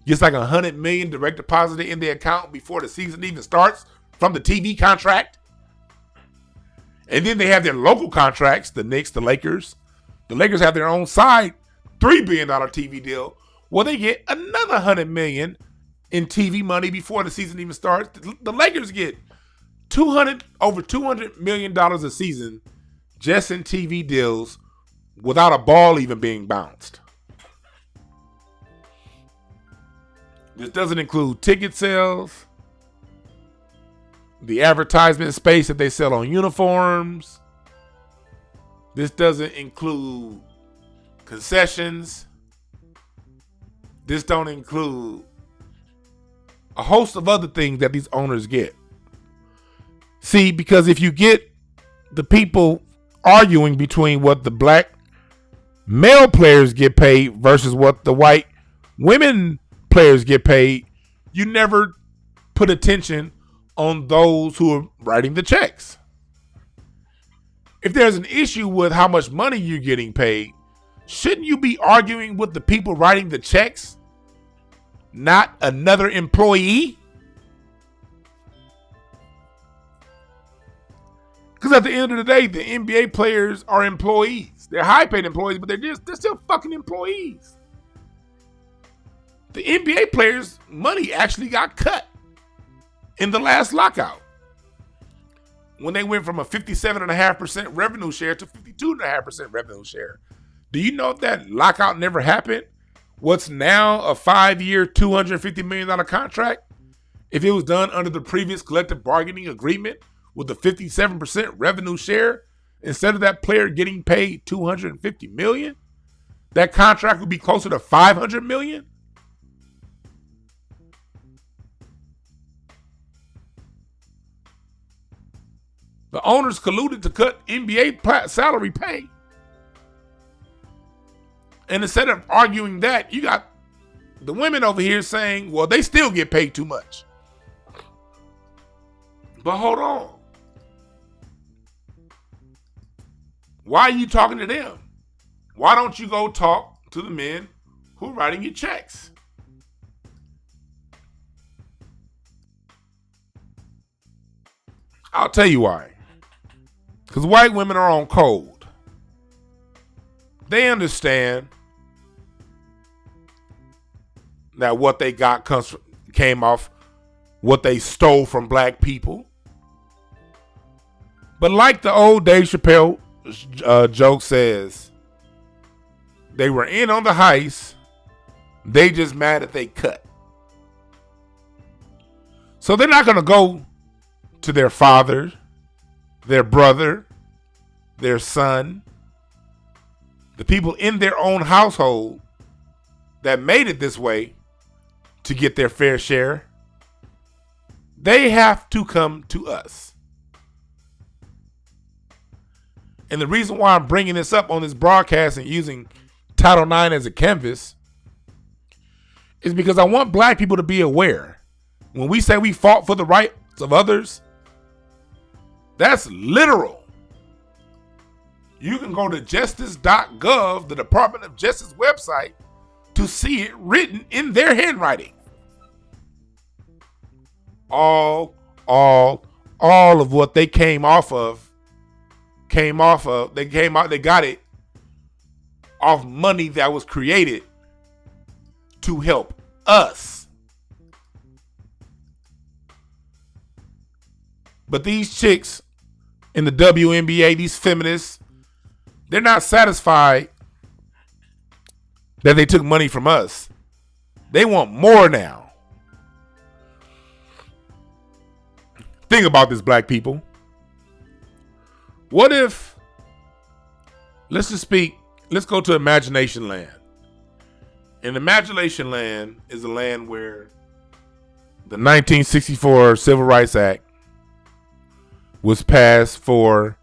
gets like $100 million direct deposited in their account before the season even starts from the TV contract. And then they have their local contracts, the Knicks, the Lakers. The Lakers have their own side $3 billion TV deal. Well, they get another $100 million in TV money before the season even starts. The Lakers get over $200 million a season just in TV deals without a ball even being bounced. This doesn't include ticket sales, the advertisement space that they sell on uniforms. This doesn't include concessions. This don't include a host of other things that these owners get. See, because if you get the people arguing between what the black male players get paid versus what the white women players get paid, you never put attention on those who are writing the checks. If there's an issue with how much money you're getting paid, shouldn't you be arguing with the people writing the checks, not another employee? Because at the end of the day, the NBA players are employees. They're high-paid employees, but they're still fucking employees. The NBA players' money actually got cut in the last lockout when they went from a 57.5% revenue share to 52.5% revenue share. Do you know that lockout never happened? What's now a 5-year, $250 million contract, if it was done under the previous collective bargaining agreement with a 57% revenue share, instead of that player getting paid $250 million, that contract would be closer to $500 million? The owners colluded to cut NBA salary pay. And instead of arguing that, you got the women over here saying, well, they still get paid too much. But hold on. Why are you talking to them? Why don't you go talk to the men who are writing your checks? I'll tell you why. Because white women are on code. They understand that what they got came off what they stole from black people. But like the old Dave Chappelle joke says, they were in on the heist. They just mad that they cut. So they're not going to go to their father, their brother, their son, the people in their own household that made it this way to get their fair share. They have to come to us. And the reason why I'm bringing this up on this broadcast and using Title IX as a canvas is because I want black people to be aware. When we say we fought for the rights of others, that's literal. You can go to justice.gov, the Department of Justice website, to see it written in their handwriting. All of what they they got it off money that was created to help us. But these chicks in the WNBA, these feminists, they're not satisfied that they took money from us. They want more now. Think about this, black people. What if, let's go to Imagination Land. And Imagination Land is a land where the 1964 Civil Rights Act was passed for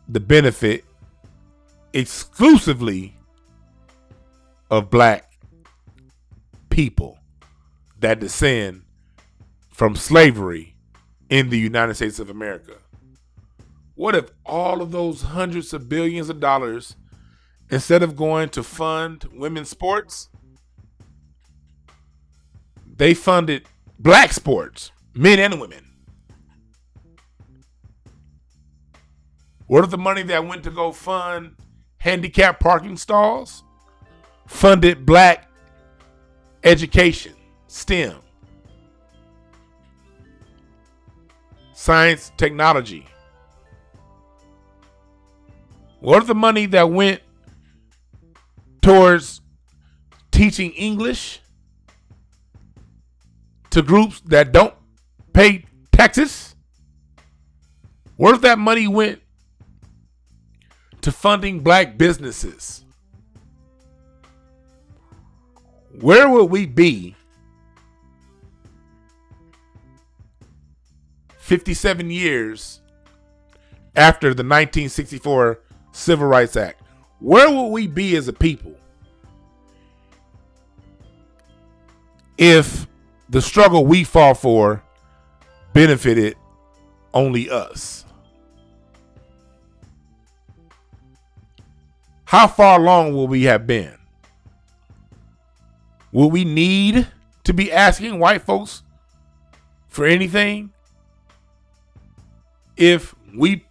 the benefit exclusively of black people that descend from slavery in the United States of America. What if all of those hundreds of billions of dollars, instead of going to fund women's sports, they funded black sports, men and women? What if the money that went to go fund handicap parking stalls funded black education, STEM, science, technology? What if the money that went towards teaching English to groups that don't pay taxes? What if that money went to funding black businesses? Where would we be 57 years after the 1964 Civil Rights Act? Where would we be as a people if the struggle we fought for benefited only us? How far along will we have been? Will we need to be asking white folks for anything if we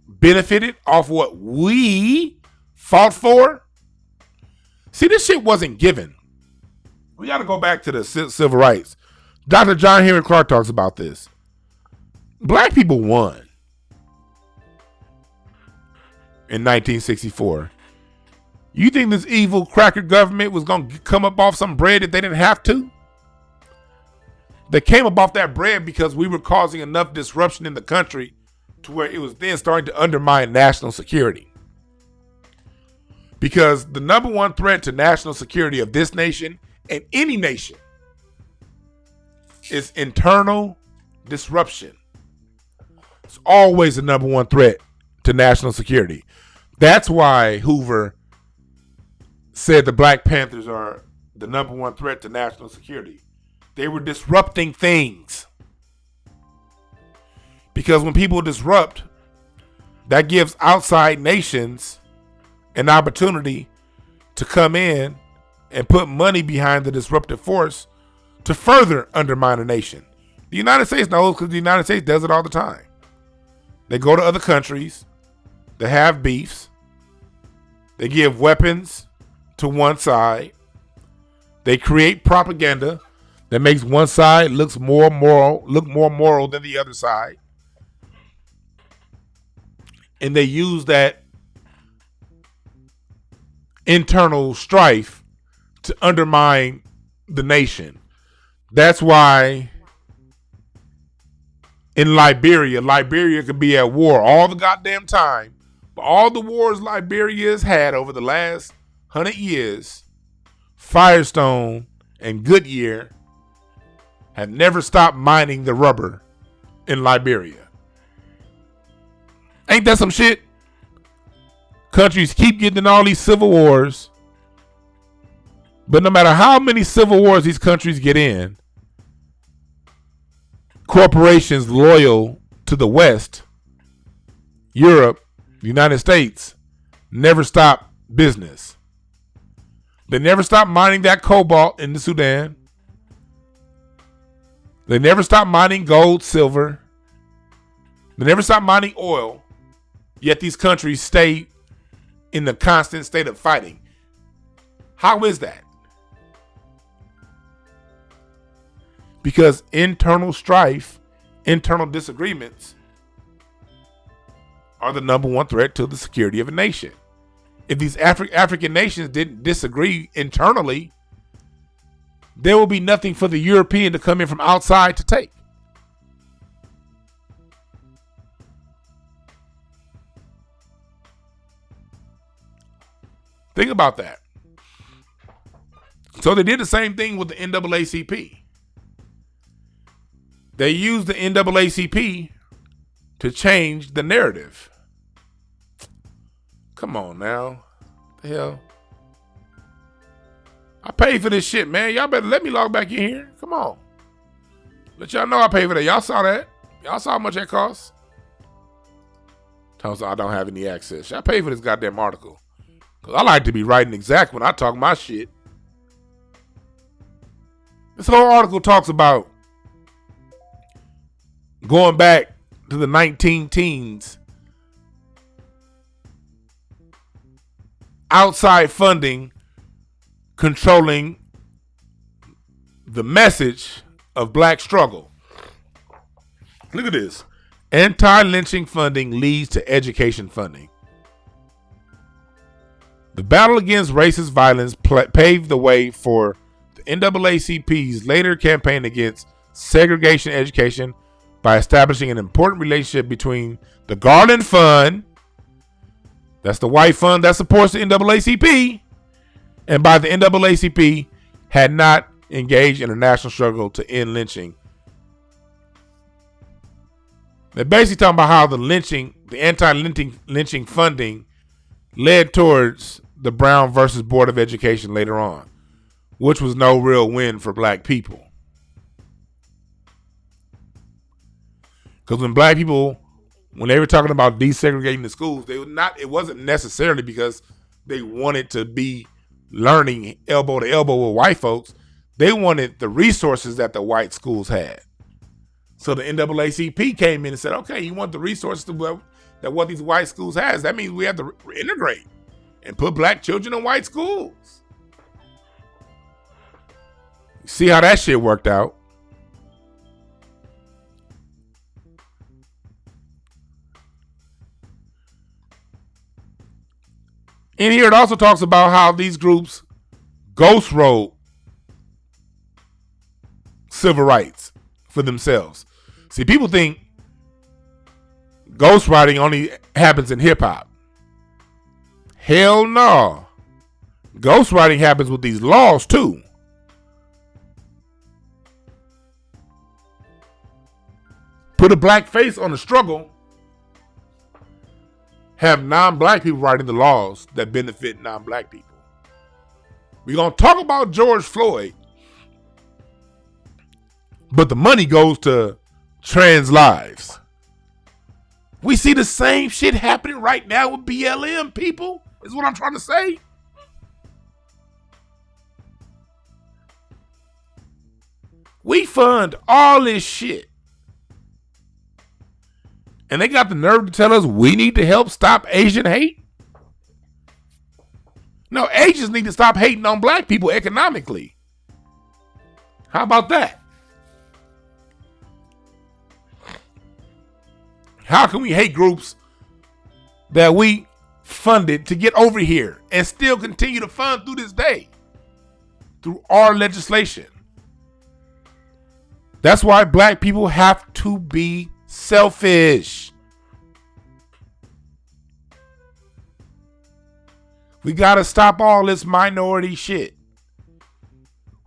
benefited off what we fought for? See, this shit wasn't given. We got to go back to the civil rights. Dr. John Henry Clark talks about this. Black people won in 1964. You think this evil cracker government was going to come up off some bread if they didn't have to? They came up off that bread because we were causing enough disruption in the country to where it was then starting to undermine national security. Because the number one threat to national security of this nation and any nation is internal disruption. It's always the number one threat to national security. That's why Hoover said the Black Panthers are the number one threat to national security. They were disrupting things. Because when people disrupt, that gives outside nations an opportunity to come in and put money behind the disruptive force to further undermine a nation. The United States knows because the United States does it all the time. They go to other countries. They have beefs. They give weapons to one side. They create propaganda that makes one side look more moral than the other side. And they use that internal strife to undermine the nation. That's why in Liberia could be at war all the goddamn time. But all the wars Liberia has had over the last 100 years, Firestone and Goodyear have never stopped mining the rubber in Liberia. Ain't that some shit? Countries keep getting in all these civil wars, but no matter how many civil wars these countries get in, corporations loyal to the West, Europe, the United States, never stop business. They never stop mining that cobalt in the Sudan. They never stop mining gold, silver. They never stop mining oil. Yet these countries stay in the constant state of fighting. How is that? Because internal strife, internal disagreements are the number one threat to the security of a nation. If these African nations didn't disagree internally, there will be nothing for the European to come in from outside to take. Think about that. So they did the same thing with the NAACP. They used the NAACP to change the narrative. Come on now. What the hell? I paid for this shit, man. Y'all better let me log back in here. Come on. Let y'all know I paid for that. Y'all saw that. Y'all saw how much that cost. Tells I don't have any access. I paid for this goddamn article. Because I like to be writing exact when I talk my shit. This whole article talks about going back to the 19 teens. Outside funding controlling the message of black struggle. Look at this. Anti-lynching funding leads to education funding. The battle against racist violence paved the way for the NAACP's later campaign against segregation education by establishing an important relationship between the Garland Fund, that's the white fund that supports the NAACP, and by the NAACP had not engaged in a national struggle to end lynching. They're basically talking about how the anti-lynching funding led towards the Brown versus Board of Education later on, which was no real win for black people. Because when black people, when they were talking about desegregating the schools, it wasn't necessarily because they wanted to be learning elbow to elbow with white folks. They wanted the resources that the white schools had. So the NAACP came in and said, okay, you want the resources that what these white schools has. That means we have to integrate and put black children in white schools. See how that shit worked out. In here, it also talks about how these groups ghost wrote civil rights for themselves. See, people think ghostwriting only happens in hip hop. Hell no. Ghostwriting happens with these laws too. Put a black face on the struggle. Have non-black people writing the laws that benefit non-black people. We're going to talk about George Floyd, but the money goes to trans lives. We see the same shit happening right now with BLM, people, is what I'm trying to say. We fund all this shit. And they got the nerve to tell us we need to help stop Asian hate? No, Asians need to stop hating on black people economically. How about that? How can we hate groups that we funded to get over here and still continue to fund through this day? Through our legislation. That's why black people have to be selfish. We gotta stop all this minority shit.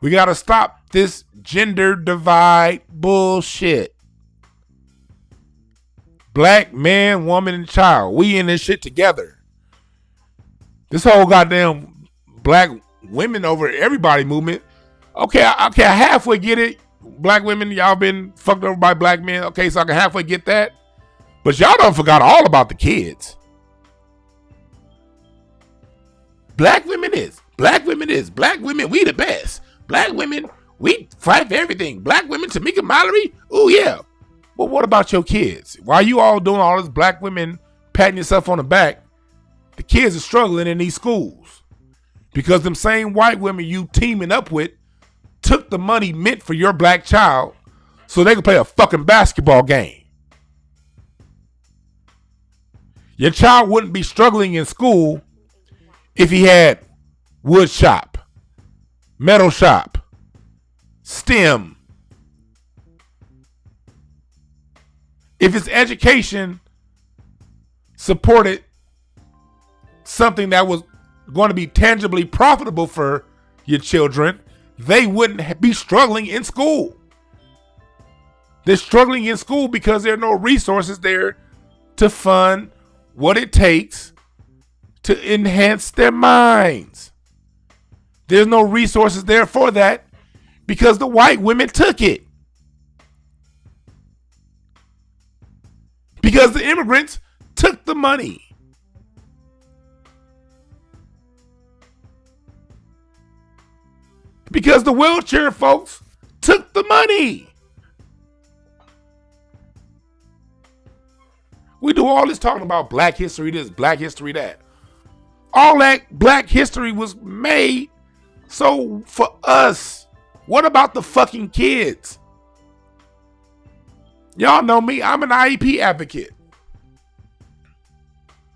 We gotta stop this gender divide bullshit. Black man, woman, and child. We in this shit together. This whole goddamn black women over everybody movement. Okay, I halfway get it. Black women, y'all been fucked over by black men. Okay, so I can halfway get that. But y'all done forgot all about the kids. Black women is. Black women is. Black women, we the best. Black women, we fight for everything. Black women, Tamika Mallory, oh yeah. But what about your kids? Why you all doing all this black women patting yourself on the back? The kids are struggling in these schools. Because them same white women you teaming up with took the money meant for your black child so they could play a fucking basketball game. Your child wouldn't be struggling in school if he had wood shop, metal shop, STEM. If his education supported something that was going to be tangibly profitable for your children, they wouldn't be struggling in school. They're struggling in school because there are no resources there to fund what it takes to enhance their minds. There's no resources there for that because the white women took it. Because the immigrants took the money. Because the wheelchair folks took the money. We do all this talking about black history this, black history that. All that black history was made so for us. What about the fucking kids? Y'all know me, I'm an IEP advocate.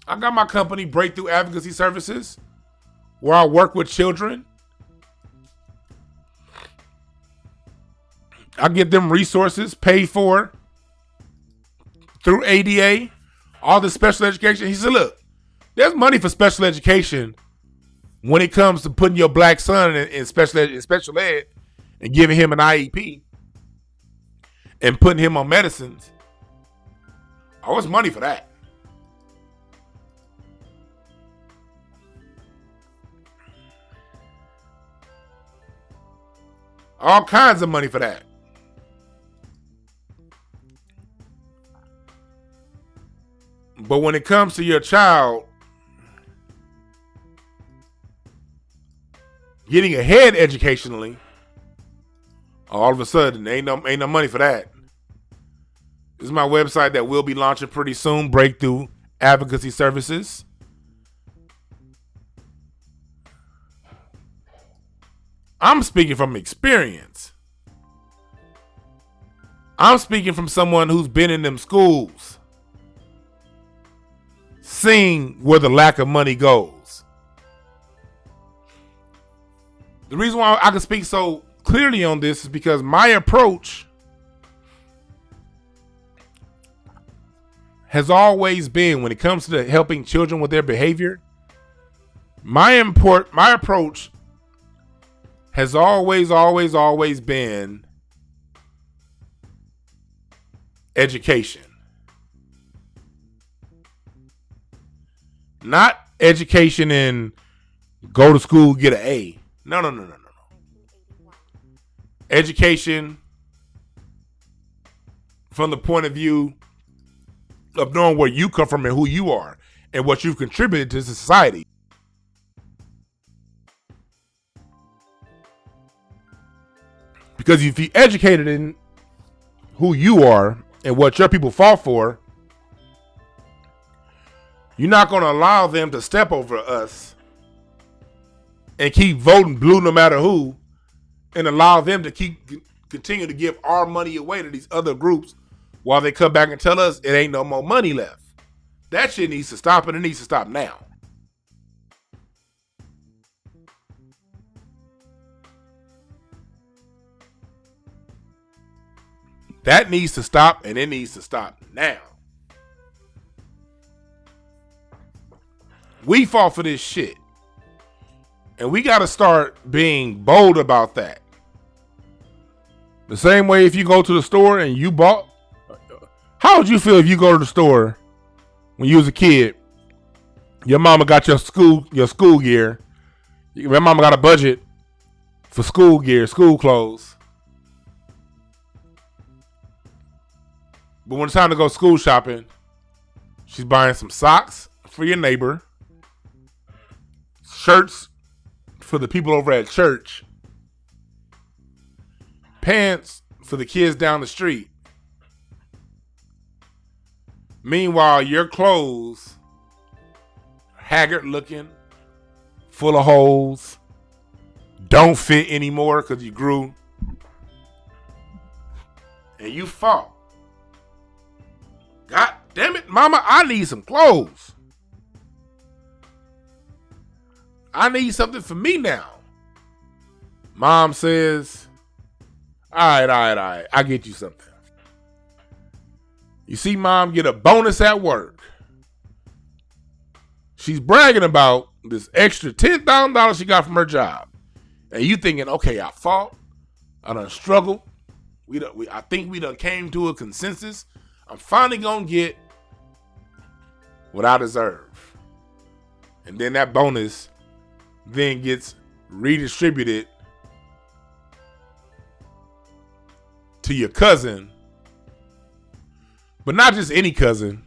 I got my company, Breakthrough Advocacy Services, where I work with children. I get them resources paid for through ADA, all the special education. He said, look, there's money for special education when it comes to putting your black son in special ed and giving him an IEP and putting him on medicines. Oh, it's money for that. All kinds of money for that. But when it comes to your child getting ahead educationally, all of a sudden, ain't no money for that. This is my website that will be launching pretty soon, Breakthrough Advocacy Services. I'm speaking from experience. I'm speaking from someone who's been in them schools, seeing where the lack of money goes. The reason why I can speak so clearly on this is because my approach has always been, when it comes to helping children with their behavior, my approach has always been education. Not education in go to school, get an A. No. Education from the point of view of knowing where you come from and who you are and what you've contributed to society. Because if you're educated in who you are and what your people fought for, you're not going to allow them to step over us and keep voting blue no matter who, and allow them to continue to give our money away to these other groups while they come back and tell us it ain't no more money left. That shit needs to stop, and it needs to stop now. That needs to stop, and it needs to stop now. We fought for this shit. And we got to start being bold about that. The same way if you go to the store and you bought. How would you feel if you go to the store when you was a kid? Your mama got your school gear. Your mama got a budget for school gear, school clothes. But when it's time to go school shopping, she's buying some socks for your neighbor, shirts for the people over at church, pants for the kids down the street. Meanwhile, your clothes, haggard looking, full of holes, don't fit anymore because you grew. And you fought. God damn it, mama, I need some clothes. I need something for me now. Mom says, all right, I get you something. You see mom get a bonus at work. She's bragging about this extra $10,000 she got from her job. And you thinking, okay, I fought. I done struggled. I think we done came to a consensus. I'm finally going to get what I deserve. And then that bonus then gets redistributed to your cousin. But not just any cousin.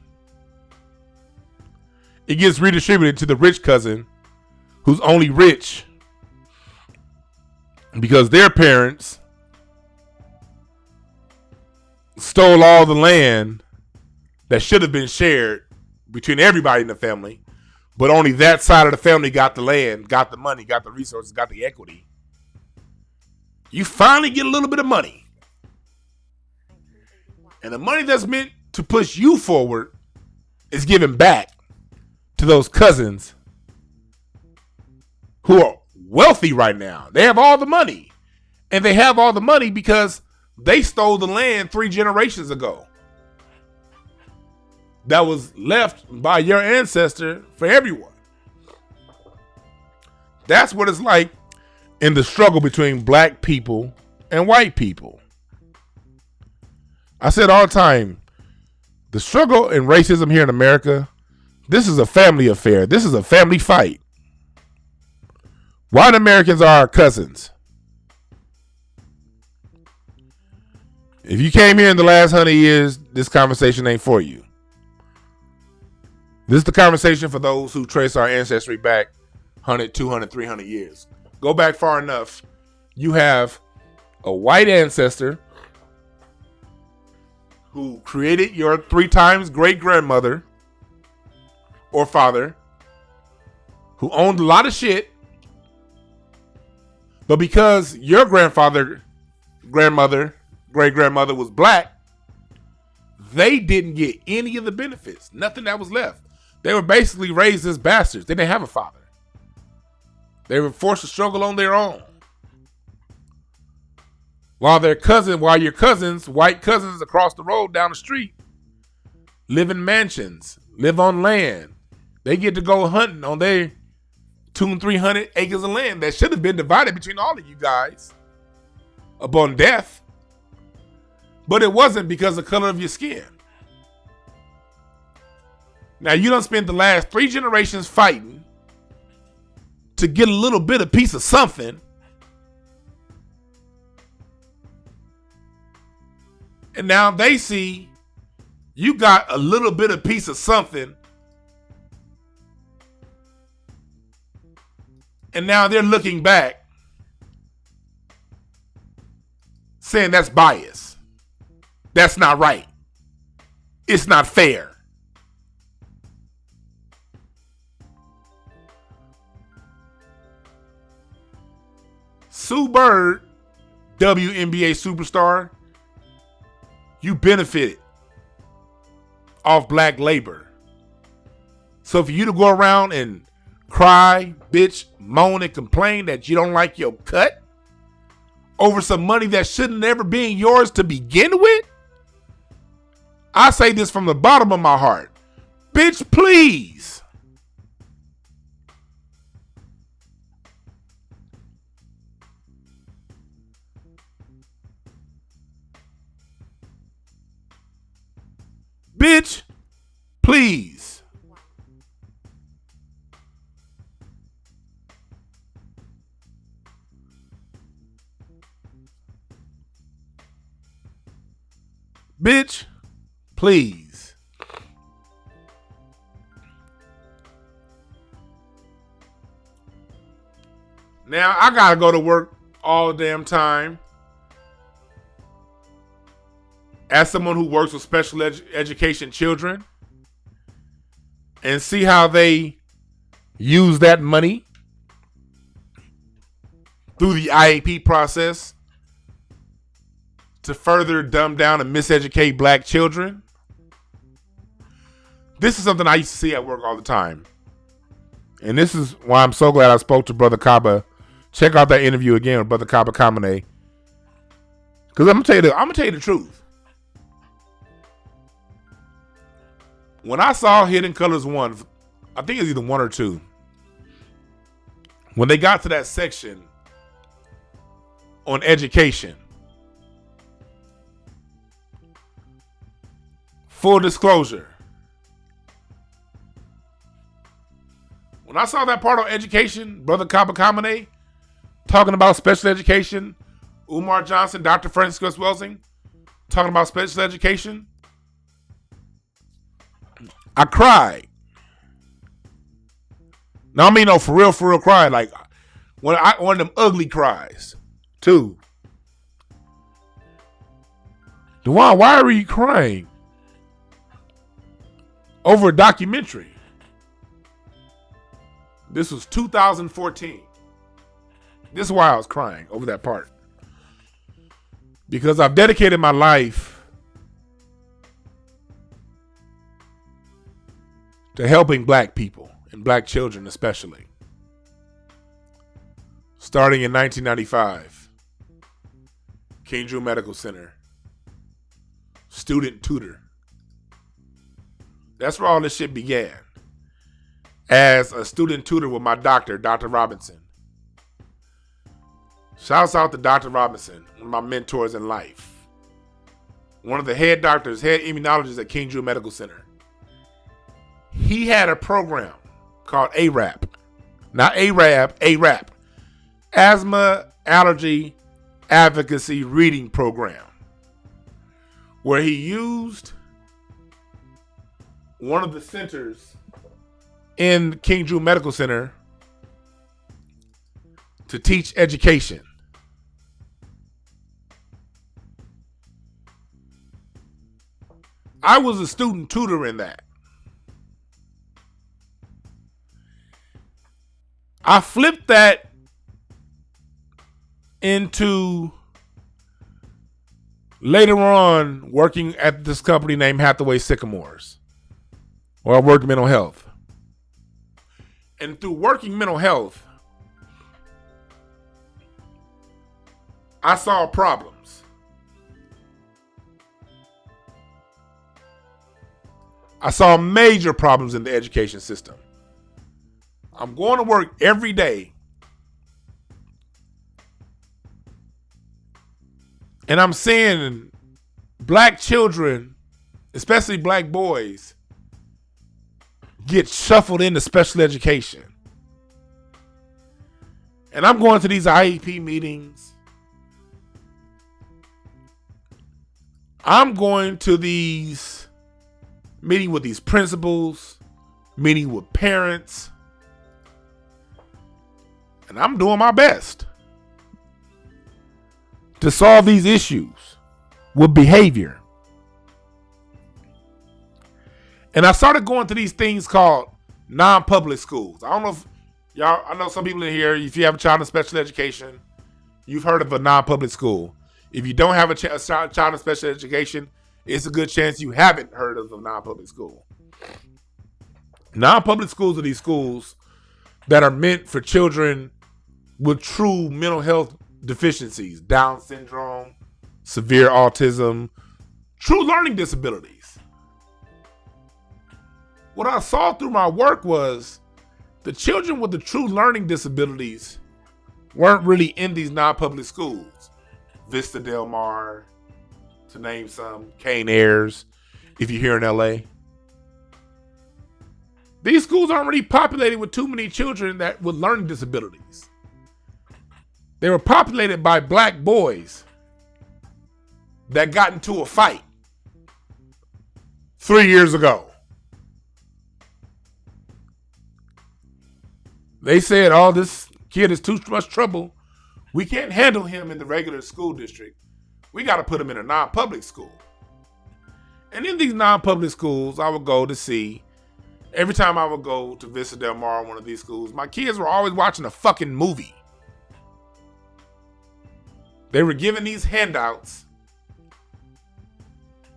It gets redistributed to the rich cousin who's only rich because their parents stole all the land that should have been shared between everybody in the family, but only that side of the family got the land, got the money, got the resources, got the equity. You finally get a little bit of money. And the money that's meant to push you forward is given back to those cousins who are wealthy right now. They have all the money. And they have all the money because they stole the land 3 generations ago. That was left by your ancestor for everyone. That's what it's like in the struggle between black people and white people. I said all the time, the struggle and racism here in America, this is a family affair. This is a family fight. White Americans are our cousins. If you came here in the last 100 years, this conversation ain't for you. This is the conversation for those who trace our ancestry back 100, 200, 300 years. Go back far enough. You have a white ancestor who created your 3 times great-grandmother or father, who owned a lot of shit, but because your grandfather, grandmother, great-grandmother was black, they didn't get any of the benefits. Nothing that was left. They were basically raised as bastards. They didn't have a father. They were forced to struggle on their own. While your cousins, white cousins across the road down the street, live in mansions, live on land. They get to go hunting on their 200 and 300 acres of land that should have been divided between all of you guys upon death. But it wasn't because of the color of your skin. Now you done spent the last 3 generations fighting to get a little bit of piece of something. And now they see you got a little bit of piece of something. And now they're looking back saying that's bias. That's not right. It's not fair. Sue Bird, WNBA superstar, you benefited off black labor. So for you to go around and cry, bitch, moan, and complain that you don't like your cut over some money that shouldn't never been yours to begin with, I say this from the bottom of my heart. Bitch, please. Bitch, please. Bitch, please. Now I gotta go to work all the damn time. As someone who works with special education children, and see how they use that money through the IEP process to further dumb down and miseducate black children. This is something I used to see at work all the time. And this is why I'm so glad I spoke to Brother Kaba. Check out that interview again with Brother Kaba Kamene. Because I'm gonna tell you the truth. When I saw Hidden Colors 1, I think it's either 1 or 2. When they got to that section on education, full disclosure, when I saw that part on education, Brother Kaba Kamene talking about special education, Umar Johnson, Dr. Francis Welsing talking about special education, I cried. Now I mean, no, for real cry. Like one of them ugly cries, too. Dwan, why are you crying over a documentary? This was 2014. This is why I was crying over that part. Because I've dedicated my life to helping black people and black children especially. Starting in 1995, King Drew Medical Center, student tutor. That's where all this shit began. As a student tutor with my doctor, Dr. Robinson. Shouts out to Dr. Robinson, one of my mentors in life. One of the head doctors, head immunologists at King Drew Medical Center. He had a program called ARAP. Not ARAB, ARAP. Asthma Allergy Advocacy Reading Program. where he used one of the centers in King Drew Medical Center to teach education. I was a student tutor in that. I flipped that into later on working at this company named Hathaway Sycamores, where I worked mental health. And through working mental health, I saw problems. I saw major problems in the education system. I'm going to work every day, and I'm seeing black children, especially black boys, get shuffled into special education. And I'm going to these IEP meetings. I'm going to these meeting with these principals, meeting with parents, and I'm doing my best to solve these issues with behavior. And I started going to these things called non-public schools. I don't know if y'all, I know some people in here, if you have a child in special education, you've heard of a non-public school. If you don't have a child in special education, it's a good chance you haven't heard of a non-public school. Non-public schools are these schools that are meant for children with true mental health deficiencies, Down syndrome, severe autism, true learning disabilities. What I saw through my work was the children with the true learning disabilities weren't really in these non-public schools. Vista Del Mar, to name some, Cane Airs, if you're here in LA. These schools aren't really populated with too many children that with learning disabilities. They were populated by black boys that got into a fight 3 years ago. They said, oh, this kid is too much trouble. We can't handle him in the regular school district. We got to put him in a non-public school. And in these non-public schools, I would go to see, every time I would go to Vista Del Mar, one of these schools, my kids were always watching a fucking movie. They were given these handouts,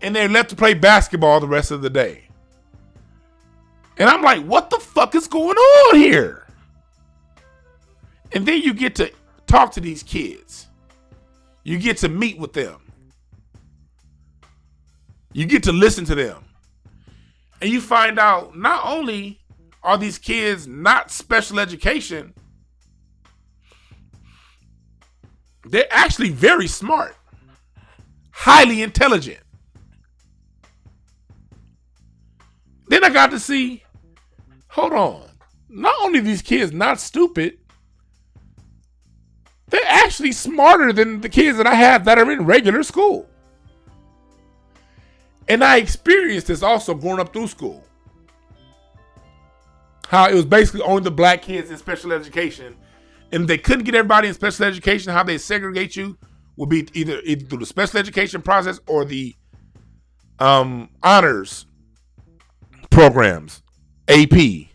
and they're left to play basketball the rest of the day. And I'm like, what the fuck is going on here? And then you get to talk to these kids. You get to meet with them. You get to listen to them. And you find out not only are these kids not special education, they're actually very smart, highly intelligent. Then I got to see, hold on, not only are these kids not stupid, they're actually smarter than the kids that I have that are in regular school. And I experienced this also growing up through school. How it was basically only the black kids in special education. And they couldn't get everybody in special education. How they segregate you would be either through the special education process or the honors programs. AP.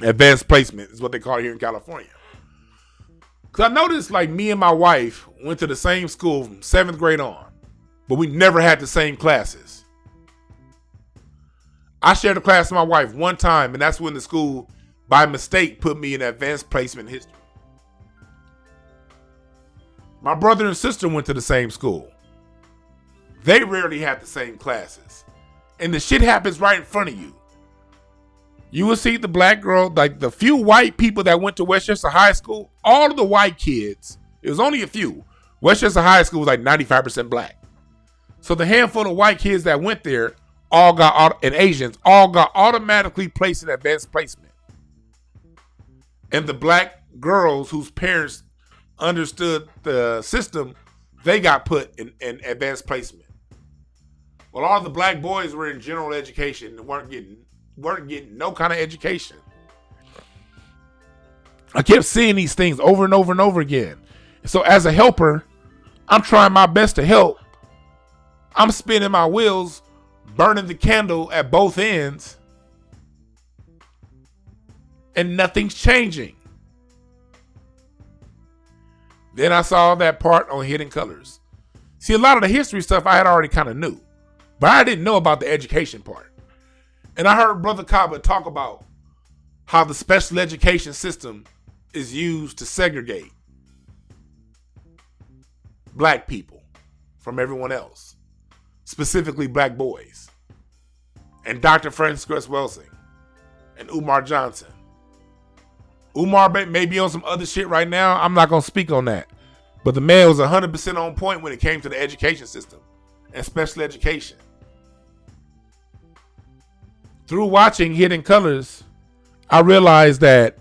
Advanced placement is what they call it here in California. Because I noticed like me and my wife went to the same school from 7th grade on. But we never had the same classes. I shared a class with my wife one time, and that's when the school, by mistake, put me in advanced placement history. My brother and sister went to the same school. They rarely had the same classes. And the shit happens right in front of you. You will see the black girl, like the few white people that went to Westchester High School, all of the white kids, it was only a few. Westchester High School was like 95% black. So the handful of white kids that went there and Asians all got automatically placed in advanced placement. And the black girls whose parents understood the system, they got put in advanced placement. Well, all the black boys were in general education and weren't getting no kind of education. I kept seeing these things over and over and over again. So as a helper, I'm trying my best to help. I'm spinning my wheels, burning the candle at both ends, and nothing's changing. Then I saw that part on Hidden Colors. See, a lot of the history stuff I had already kind of knew, but I didn't know about the education part. And I heard Brother Kaba talk about how the special education system is used to segregate black people from everyone else, specifically black boys. And Dr. Frances Welsing and Umar Johnson. Umar may be on some other shit right now. I'm not going to speak on that. But the man was 100% on point when it came to the education system and special education. Through watching Hidden Colors, I realized that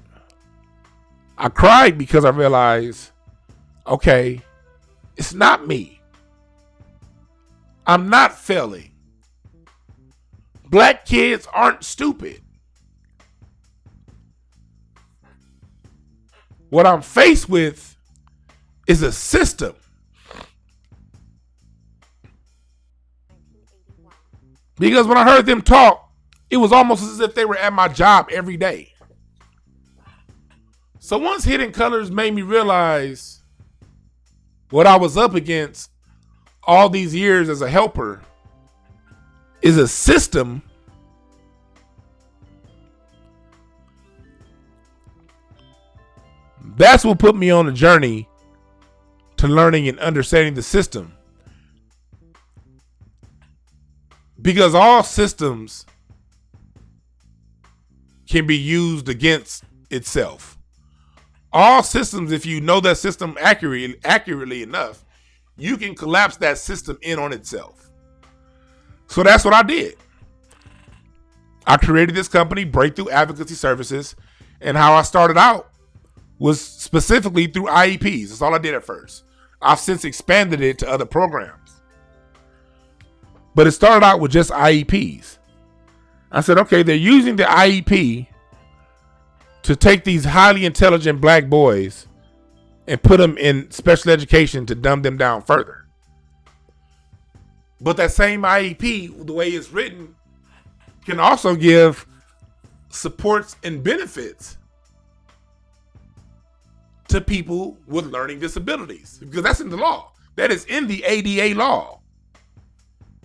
I cried because I realized, okay, it's not me. I'm not failing. Black kids aren't stupid. What I'm faced with is a system. Because when I heard them talk, it was almost as if they were at my job every day. So once Hidden Colors made me realize what I was up against all these years as a helper is a system, that's what put me on a journey to learning and understanding the system. Because all systems can be used against itself. All systems, if you know that system accurately enough, you can collapse that system in on itself. So that's what I did. I created this company, Breakthrough Advocacy Services, and how I started out was specifically through IEPs. That's all I did at first. I've since expanded it to other programs. But it started out with just IEPs. I said, okay, they're using the IEP to take these highly intelligent black boys and put them in special education to dumb them down further. But that same IEP, the way it's written, can also give supports and benefits to people with learning disabilities, because that's in the law. That is in the ADA law.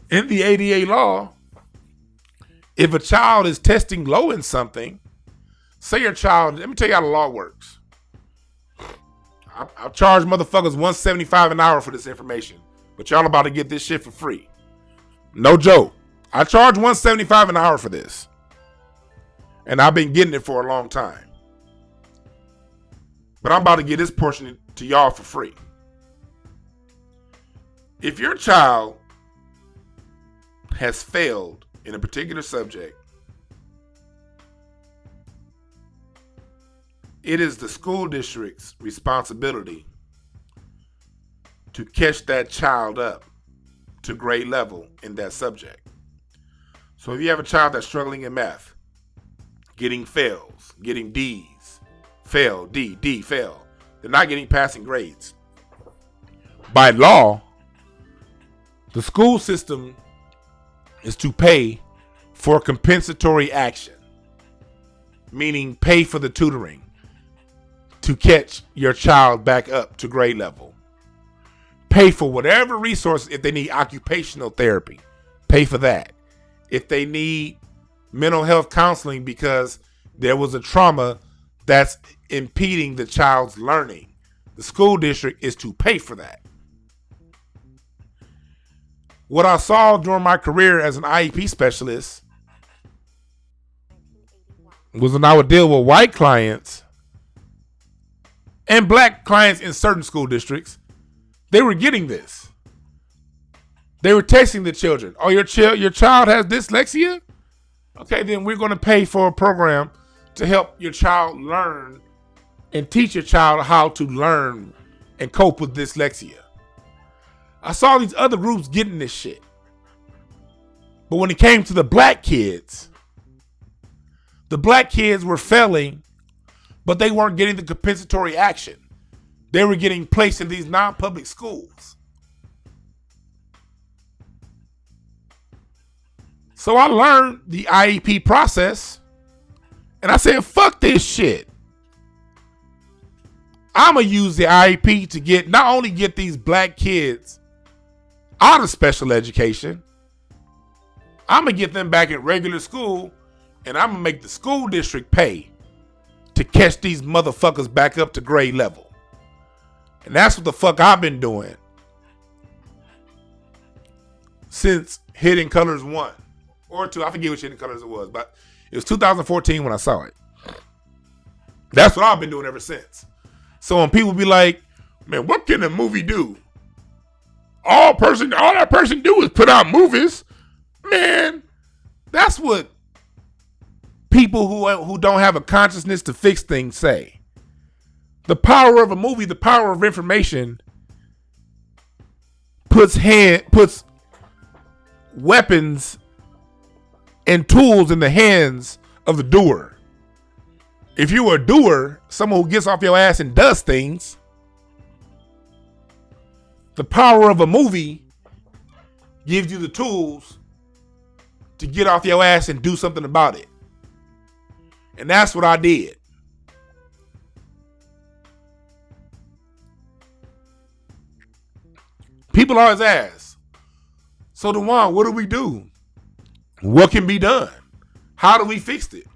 In the ADA law, if a child is testing low in something, say your child, let me tell you how the law works. I'll charge motherfuckers $175 an hour for this information, but y'all about to get this shit for free. No joke. I charge $175 an hour for this, and I've been getting it for a long time. But I'm about to get this portion to y'all for free. If your child has failed in a particular subject, it is the school district's responsibility to catch that child up to grade level in that subject. So if you have a child that's struggling in math, getting fails, getting D's, fail, D, fail, they're not getting passing grades. By law, the school system is to pay for compensatory action, meaning pay for the tutoring to catch your child back up to grade level. Pay for whatever resources. If they need occupational therapy, pay for that. If they need mental health counseling because there was a trauma that's impeding the child's learning, the school district is to pay for that. What I saw during my career as an IEP specialist was when I would deal with white clients and black clients in certain school districts, they were getting this. They were texting the children. Oh, your child has dyslexia? Okay, then we're going to pay for a program to help your child learn and teach your child how to learn and cope with dyslexia. I saw these other groups getting this shit. But when it came to the black kids were failing, but they weren't getting the compensatory action. They were getting placed in these non-public schools. So I learned the IEP process, and I said, fuck this shit. I'm going to use the IEP to not only get these black kids out of special education, I'm going to get them back in regular school, and I'm going to make the school district pay to catch these motherfuckers back up to grade level. And that's what the fuck I've been doing since Hidden Colors 1 or 2. I forget which Hidden Colors it was, but it was 2014 when I saw it. That's what I've been doing ever since. So when people be like, man, what can a movie do? All that person do is put out movies. Man, that's what people who don't have a consciousness to fix things say. The power of a movie, the power of information puts weapons and tools in the hands of the doer. If you're a doer, someone who gets off your ass and does things, the power of a movie gives you the tools to get off your ass and do something about it. And that's what I did. People always ask, so DeJuan, what do we do? What can be done? How do we fix it?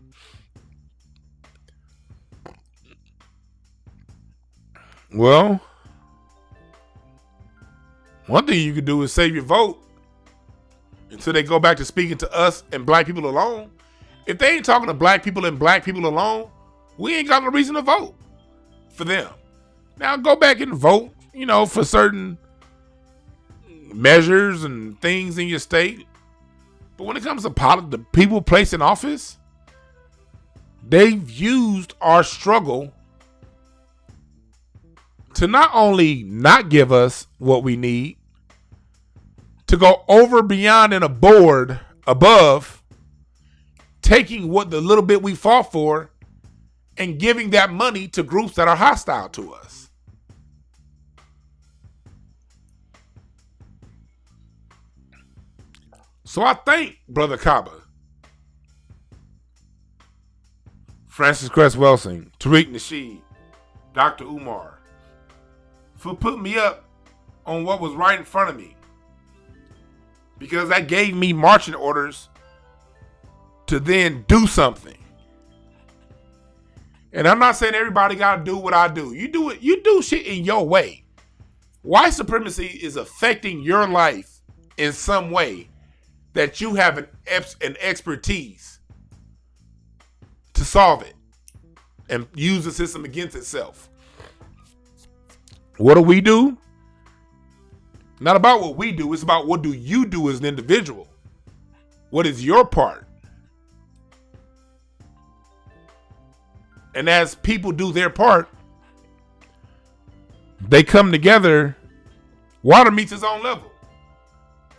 Well, one thing you can do is save your vote until they go back to speaking to us and black people alone. If they ain't talking to black people and black people alone, we ain't got no reason to vote for them. Now go back and vote, for certain measures and things in your state. But when it comes to the people placed in office, they've used our struggle to not only not give us what we need, to go over, beyond, and above, taking what the little bit we fought for and giving that money to groups that are hostile to us. So I thank Brother Kaba, Francis Cress Welsing, Tariq Nasheed, Dr. Umar, for putting me up on what was right in front of me. Because that gave me marching orders to then do something. And I'm not saying everybody got to do what I do. You do shit in your way. White supremacy is affecting your life in some way that you have an expertise to solve it and use the system against itself. What do we do? Not about what we do. It's about what do you do as an individual. What is your part? And as people do their part, they come together. Water meets its own level.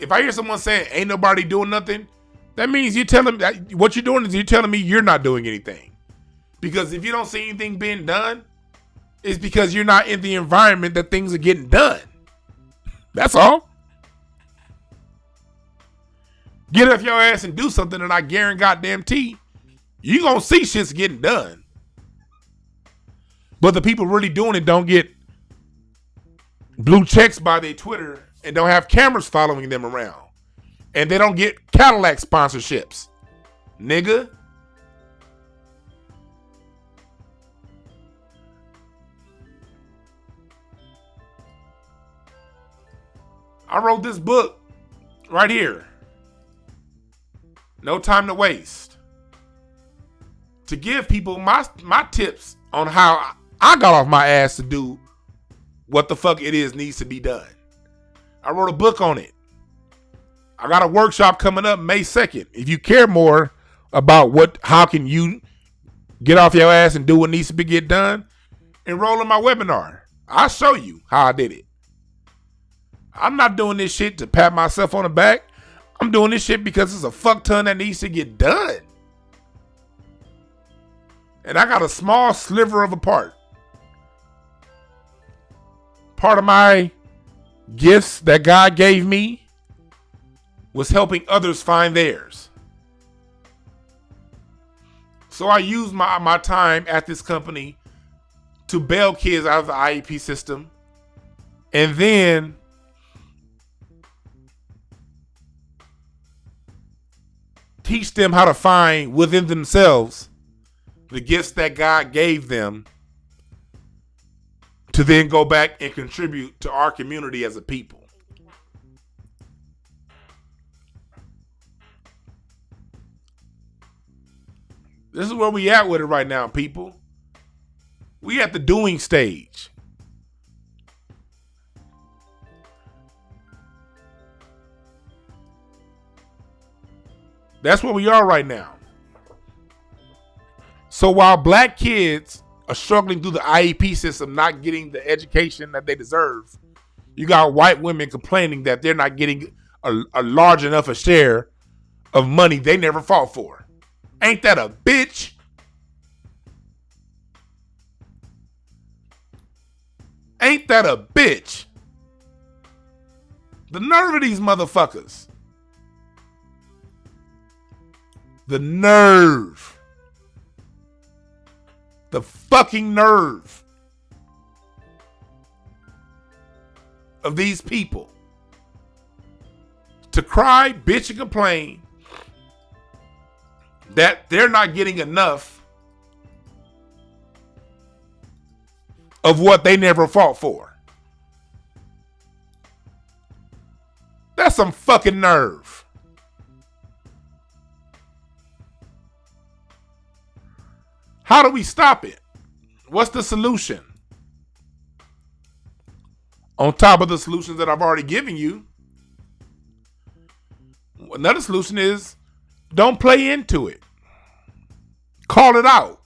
If I hear someone saying ain't nobody doing nothing, that means you're telling me what you're doing is you're telling me you're not doing anything. Because if you don't see anything being done, it's because you're not in the environment that things are getting done. That's all. Get off your ass and do something, and I guarantee you gonna see shit's getting done. But the people really doing it don't get blue checks by their Twitter and don't have cameras following them around. And they don't get Cadillac sponsorships. Nigga. I wrote this book right here. No Time to Waste. To give people my tips on how I got off my ass to do what the fuck it is needs to be done. I wrote a book on it. I got a workshop coming up May 2nd. If you care more about how can you get off your ass and do what needs to get done, enroll in my webinar. I'll show you how I did it. I'm not doing this shit to pat myself on the back. I'm doing this shit because it's a fuck ton that needs to get done. And I got a small sliver of a part. Part of my gifts that God gave me was helping others find theirs. So I used my time at this company to bail kids out of the IEP system, and then teach them how to find within themselves the gifts that God gave them to then go back and contribute to our community as a people. This is where we at with it right now, people. We at the doing stage. That's where we are right now. So while black kids are struggling through the IEP system, not getting the education that they deserve, you got white women complaining that they're not getting a large enough a share of money they never fought for. Ain't that a bitch? Ain't that a bitch? The nerve of these motherfuckers. The nerve. The fucking nerve of these people to cry, bitch, and complain that they're not getting enough of what they never fought for. That's some fucking nerve. How do we stop it? What's the solution? On top of the solutions that I've already given you, another solution is don't play into it. Call it out.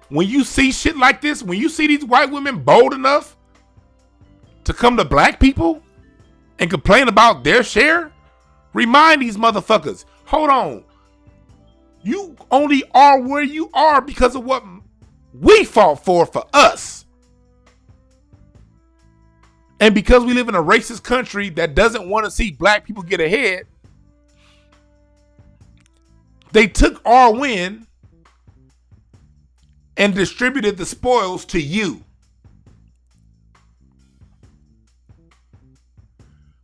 When you see shit like this, when you see these white women bold enough to come to black people and complain about their share, remind these motherfuckers, hold on. You only are where you are because of what we fought for us. And because we live in a racist country that doesn't want to see black people get ahead, they took our win and distributed the spoils to you.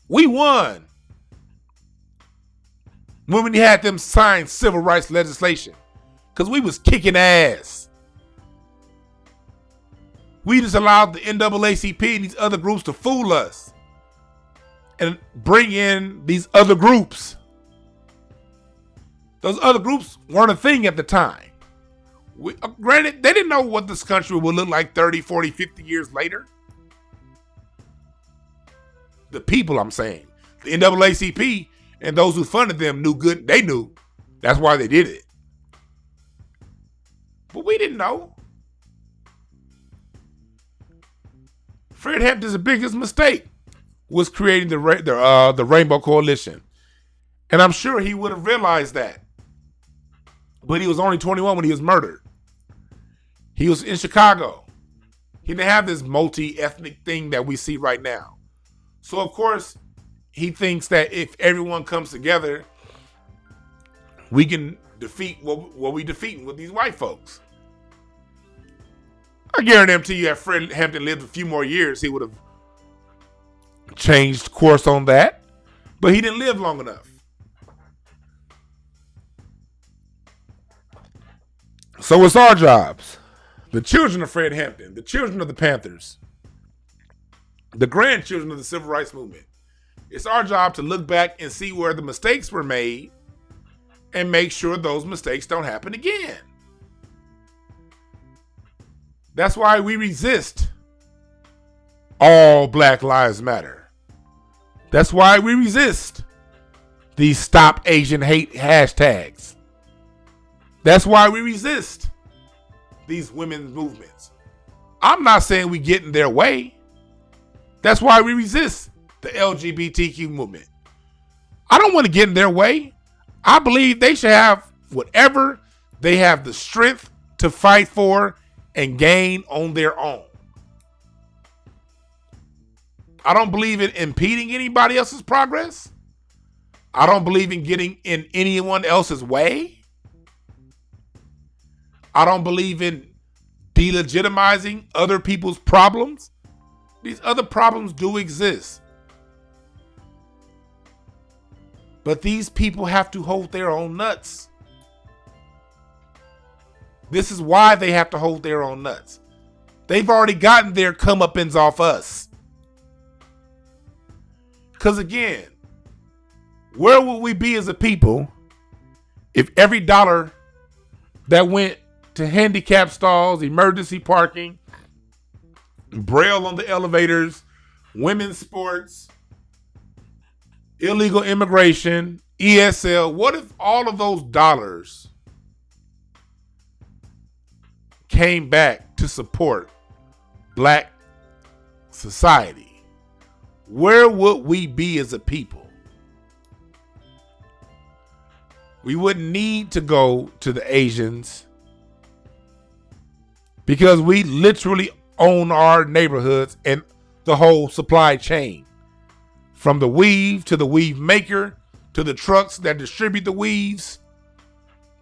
We won when we had them sign civil rights legislation because we was kicking ass. We just allowed the NAACP and these other groups to fool us and bring in these other groups. Those other groups weren't a thing at the time. Granted, they didn't know what this country would look like 30, 40, 50 years later. The people, I'm saying. The NAACP and those who funded them knew good. They knew. That's why they did it. But we didn't know. Fred Hampton's biggest mistake was creating the Rainbow Coalition. And I'm sure he would have realized that. But he was only 21 when he was murdered. He was in Chicago. He didn't have this multi-ethnic thing that we see right now. So, of course, he thinks that if everyone comes together, we can defeat what we defeating with these white folks. I guarantee you, if Fred Hampton lived a few more years, he would have changed course on that. But he didn't live long enough. So it's our jobs. The children of Fred Hampton, the children of the Panthers, the grandchildren of the Civil Rights Movement. It's our job to look back and see where the mistakes were made and make sure those mistakes don't happen again. That's why we resist all Black Lives Matter. That's why we resist these Stop Asian Hate hashtags. That's why we resist these women's movements. I'm not saying we get in their way. That's why we resist the LGBTQ movement. I don't want to get in their way. I believe they should have whatever they have the strength to fight for and gain on their own. I don't believe in impeding anybody else's progress. I don't believe in getting in anyone else's way. I don't believe in delegitimizing other people's problems. These other problems do exist. But these people have to hold their own nuts. This is why they have to hold their own nuts. They've already gotten their comeuppance off us. Because again, where would we be as a people if every dollar that went to handicap stalls, emergency parking, braille on the elevators, women's sports, illegal immigration, ESL, what if all of those dollars came back to support black society? Where would we be as a people? We wouldn't need to go to the Asians because we literally own our neighborhoods and the whole supply chain. From the weave to the weave maker, to the trucks that distribute the weaves,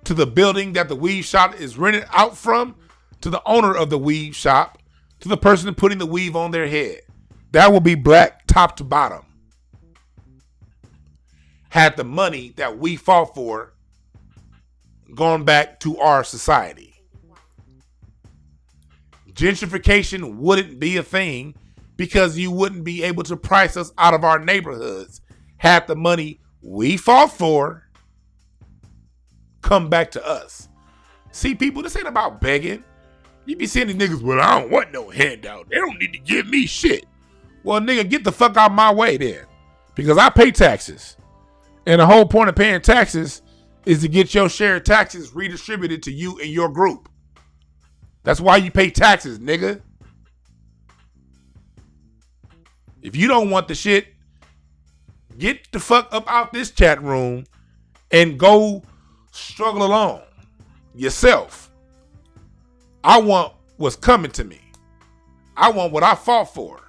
to the building that the weave shop is rented out from, to the owner of the weave shop, to the person putting the weave on their head. That will be black top to bottom. Had the money that we fought for gone back to our society. Gentrification wouldn't be a thing because you wouldn't be able to price us out of our neighborhoods had the money we fought for come back to us. See, people, this ain't about begging. You be seeing these niggas, well, I don't want no handout. They don't need to give me shit. Well, nigga, get the fuck out of my way then. Because I pay taxes. And the whole point of paying taxes is to get your share of taxes redistributed to you and your group. That's why you pay taxes, nigga. If you don't want the shit, get the fuck up out this chat room and go struggle along yourself. I want what's coming to me. I want what I fought for.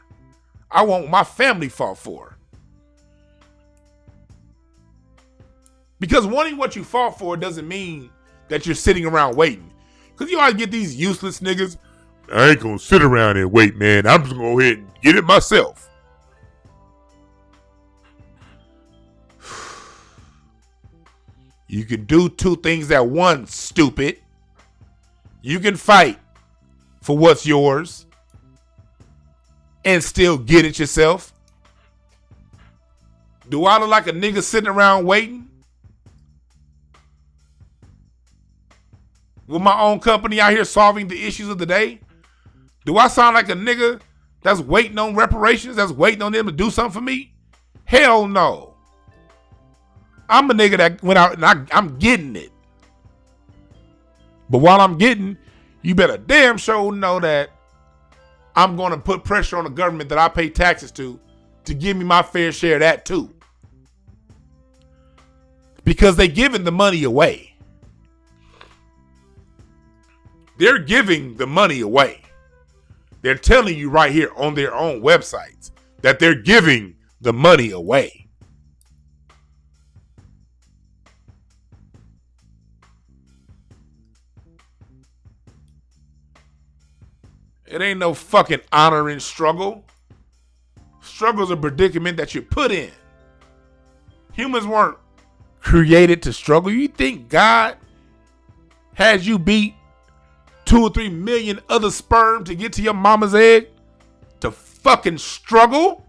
I want what my family fought for. Because wanting what you fought for doesn't mean that you're sitting around waiting. Because you always get these useless niggas. I ain't gonna sit around and wait, man. I'm just gonna go ahead and get it myself. You can do two things at once, stupid. You can fight for what's yours and still get it yourself. Do I look like a nigga sitting around waiting? With my own company out here solving the issues of the day? Do I sound like a nigga that's waiting on reparations, that's waiting on them to do something for me? Hell no. I'm a nigga that went out and I'm getting it. But while I'm getting, you better damn sure know that I'm going to put pressure on the government that I pay taxes to give me my fair share of that too. Because they giving the money away. They're giving the money away. They're telling you right here on their own websites that they're giving the money away. It ain't no fucking honoring struggle. Struggle's a predicament that you're put in. Humans weren't created to struggle. You think God has you beat 2 or 3 million other sperm to get to your mama's egg to fucking struggle?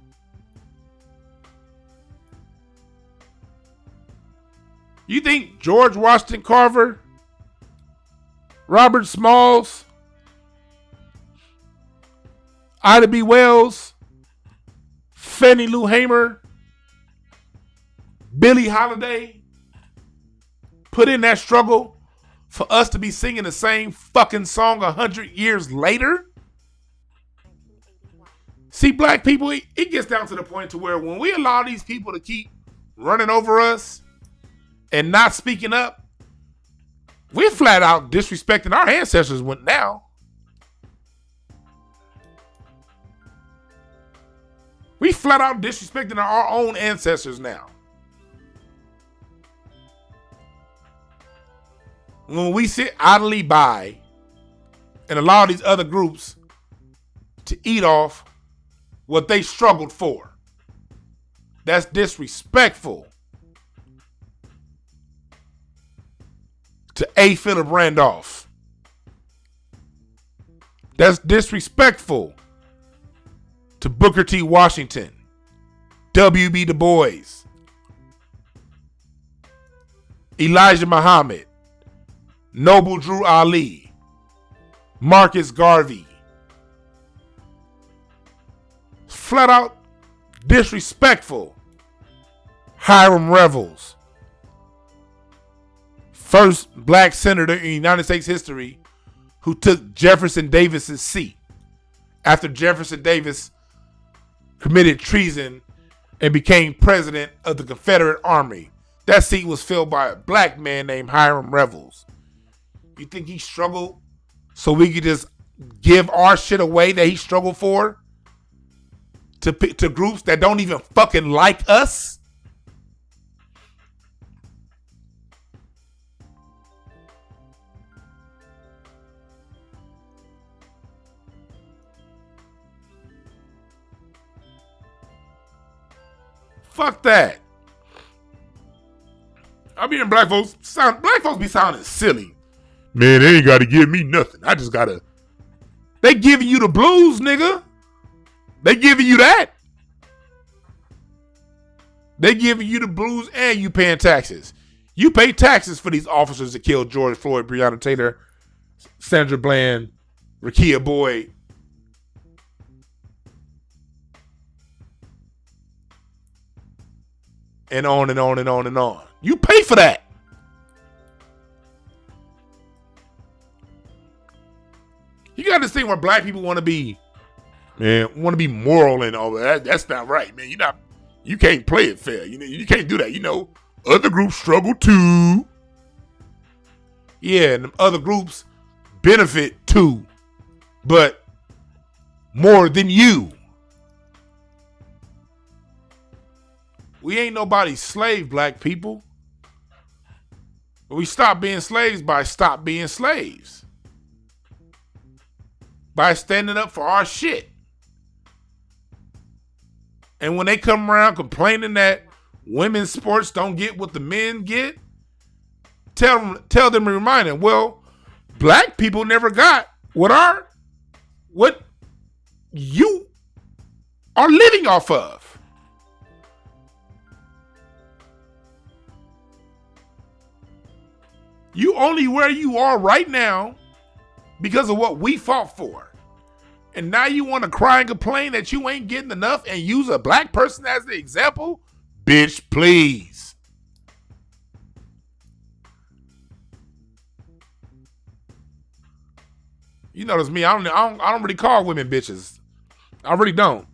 You think George Washington Carver, Robert Smalls, Ida B. Wells, Fannie Lou Hamer, Billie Holiday put in that struggle for us to be singing the same fucking song 100 years later? See, black people, it gets down to the point to where when we allow these people to keep running over us and not speaking up, we're flat out disrespecting our ancestors now. We flat out disrespecting our own ancestors now. When we sit idly by and allow these other groups to eat off what they struggled for, that's disrespectful to A. Philip Randolph. That's disrespectful to Booker T. Washington, W.B. Du Bois, Elijah Muhammad, Noble Drew Ali, Marcus Garvey. Flat out disrespectful. Hiram Revels, first black senator in United States history who took Jefferson Davis's seat after Jefferson Davis committed treason and became president of the Confederate Army. That seat was filled by a black man named Hiram Revels. You think he struggled so we could just give our shit away that he struggled for to groups that don't even fucking like us? Fuck that. I mean, black folks be sounding silly. Man, they ain't got to give me nothing. I just got to. They giving you the blues, nigga. They giving you that. They giving you the blues and you paying taxes. You pay taxes for these officers that killed George Floyd, Breonna Taylor, Sandra Bland, Rekia Boyd. And on and on and on and on. You pay for that. You got this thing where black people want to be moral and all that. That's not right, man. You can't play it fair. You can't do that. Other groups struggle too. Yeah, and them other groups benefit too, but more than you. We ain't nobody's slave, black people. But we stop being slaves by stop being slaves. By standing up for our shit. And when they come around complaining that women's sports don't get what the men get, tell them and remind them, well, black people never got what you are living off of. You only where you are right now because of what we fought for. And now you want to cry and complain that you ain't getting enough and use a black person as the example? Bitch, please. You notice me, I don't really call women bitches. I really don't.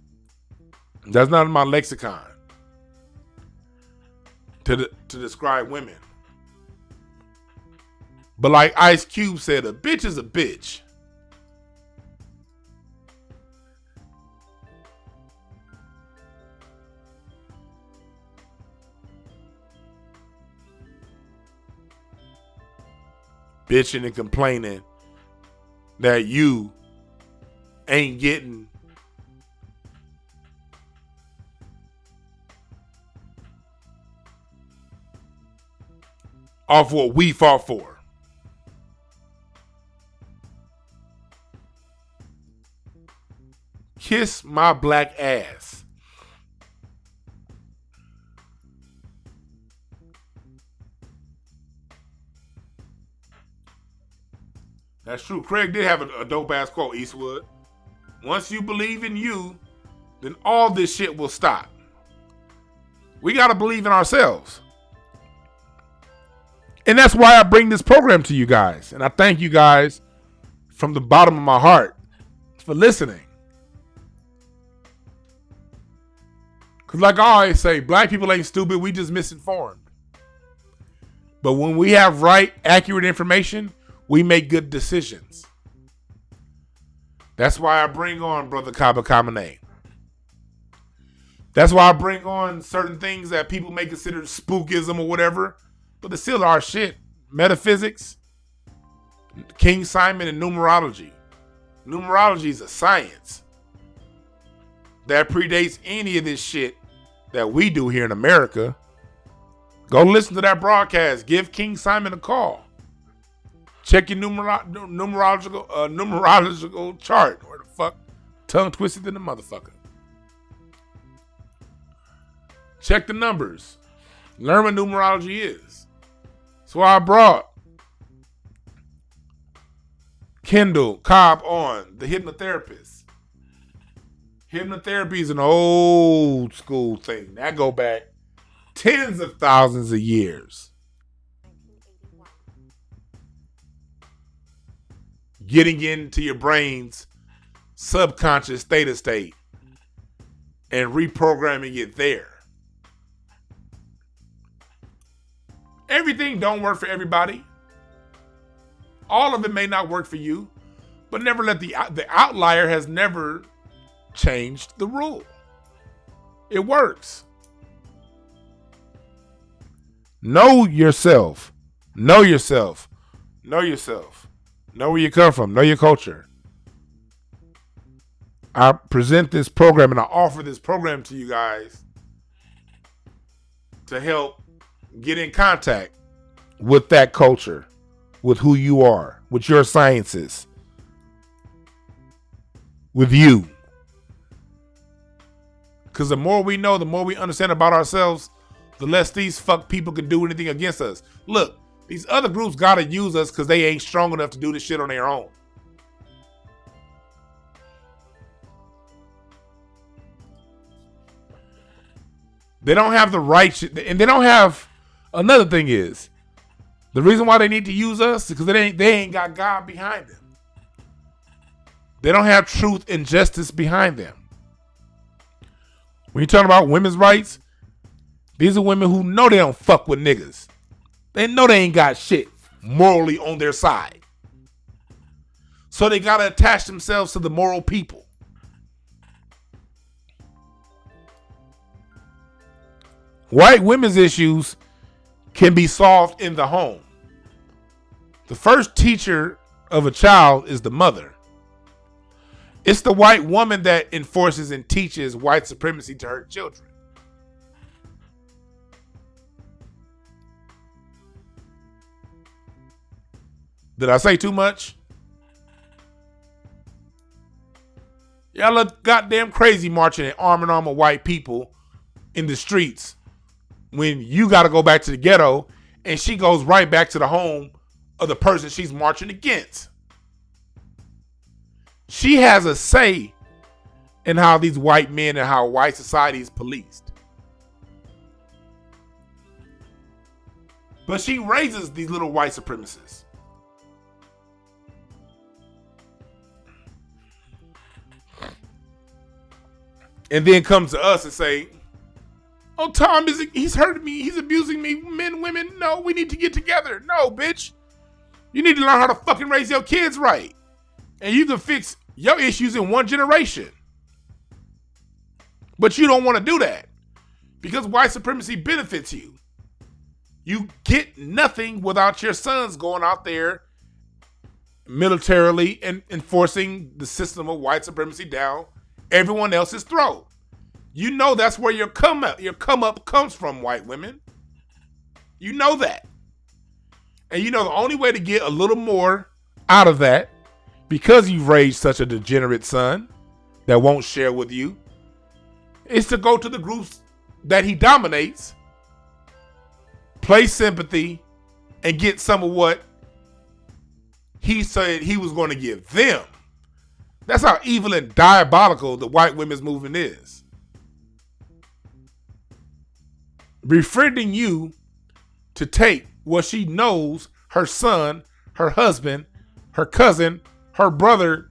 That's not in my lexicon to describe women. But like Ice Cube said, a bitch is a bitch. Bitching and complaining that you ain't getting off what we fought for. Kiss my black ass. That's true. Craig did have a dope ass quote, Eastwood. Once you believe in you, then all this shit will stop. We got to believe in ourselves. And that's why I bring this program to you guys. And I thank you guys from the bottom of my heart for listening. Because like I always say, black people ain't stupid. We just misinformed. But when we have right, accurate information, we make good decisions. That's why I bring on Brother Kaba Kamene. That's why I bring on certain things that people may consider spookism or whatever, but they still are shit. Metaphysics, King Simon, and numerology. Numerology is a science that predates any of this shit that we do here in America. Go listen to that broadcast. Give King Simon a call. Check your numerological chart. Where the fuck? Tongue twisted than the motherfucker. Check the numbers. Learn what numerology is. That's why I brought Kendall Cobb on, the hypnotherapist. Hypnotherapy is an old school thing. That go back tens of thousands of years. Getting into your brain's subconscious theta state and reprogramming it there. Everything don't work for everybody. All of it may not work for you, but never let the outlier has never changed the rule. It works. Know yourself. Know yourself. Know yourself. Know where you come from. Know your culture. I present this program and I offer this program to you guys to help get in contact with that culture, with who you are, with your sciences, with you. Because the more we know, the more we understand about ourselves, the less these fuck people can do anything against us. Look, these other groups gotta use us because they ain't strong enough to do this shit on their own. They don't have the right shit, and they don't have. Another thing is, the reason why they need to use us is because they ain't got God behind them. They don't have truth and justice behind them. When you're talking about women's rights, these are women who know they don't fuck with niggas. They know they ain't got shit morally on their side. So they gotta attach themselves to the moral people. White women's issues can be solved in the home. The first teacher of a child is the mother. It's the white woman that enforces and teaches white supremacy to her children. Did I say too much? Y'all look goddamn crazy marching and arm in arm with white people in the streets when you got to go back to the ghetto and she goes right back to the home of the person she's marching against. She has a say in how these white men and how white society is policed. But she raises these little white supremacists. And then comes to us and say, oh, Tom, he's hurting me. He's abusing me. Men, women, no, we need to get together. No, bitch. You need to learn how to fucking raise your kids right. And you can fix your issues in one generation. But you don't want to do that because white supremacy benefits you. You get nothing without your sons going out there militarily and enforcing the system of white supremacy down everyone else's throat. You know that's where your come up comes from, white women. You know that. And you know the only way to get a little more out of that, because you've raised such a degenerate son that won't share with you, is to go to the groups that he dominates, play sympathy, and get some of what he said he was going to give them. That's how evil and diabolical the white women's movement is. Befriending you to take what she knows her son, her husband, her cousin, her brother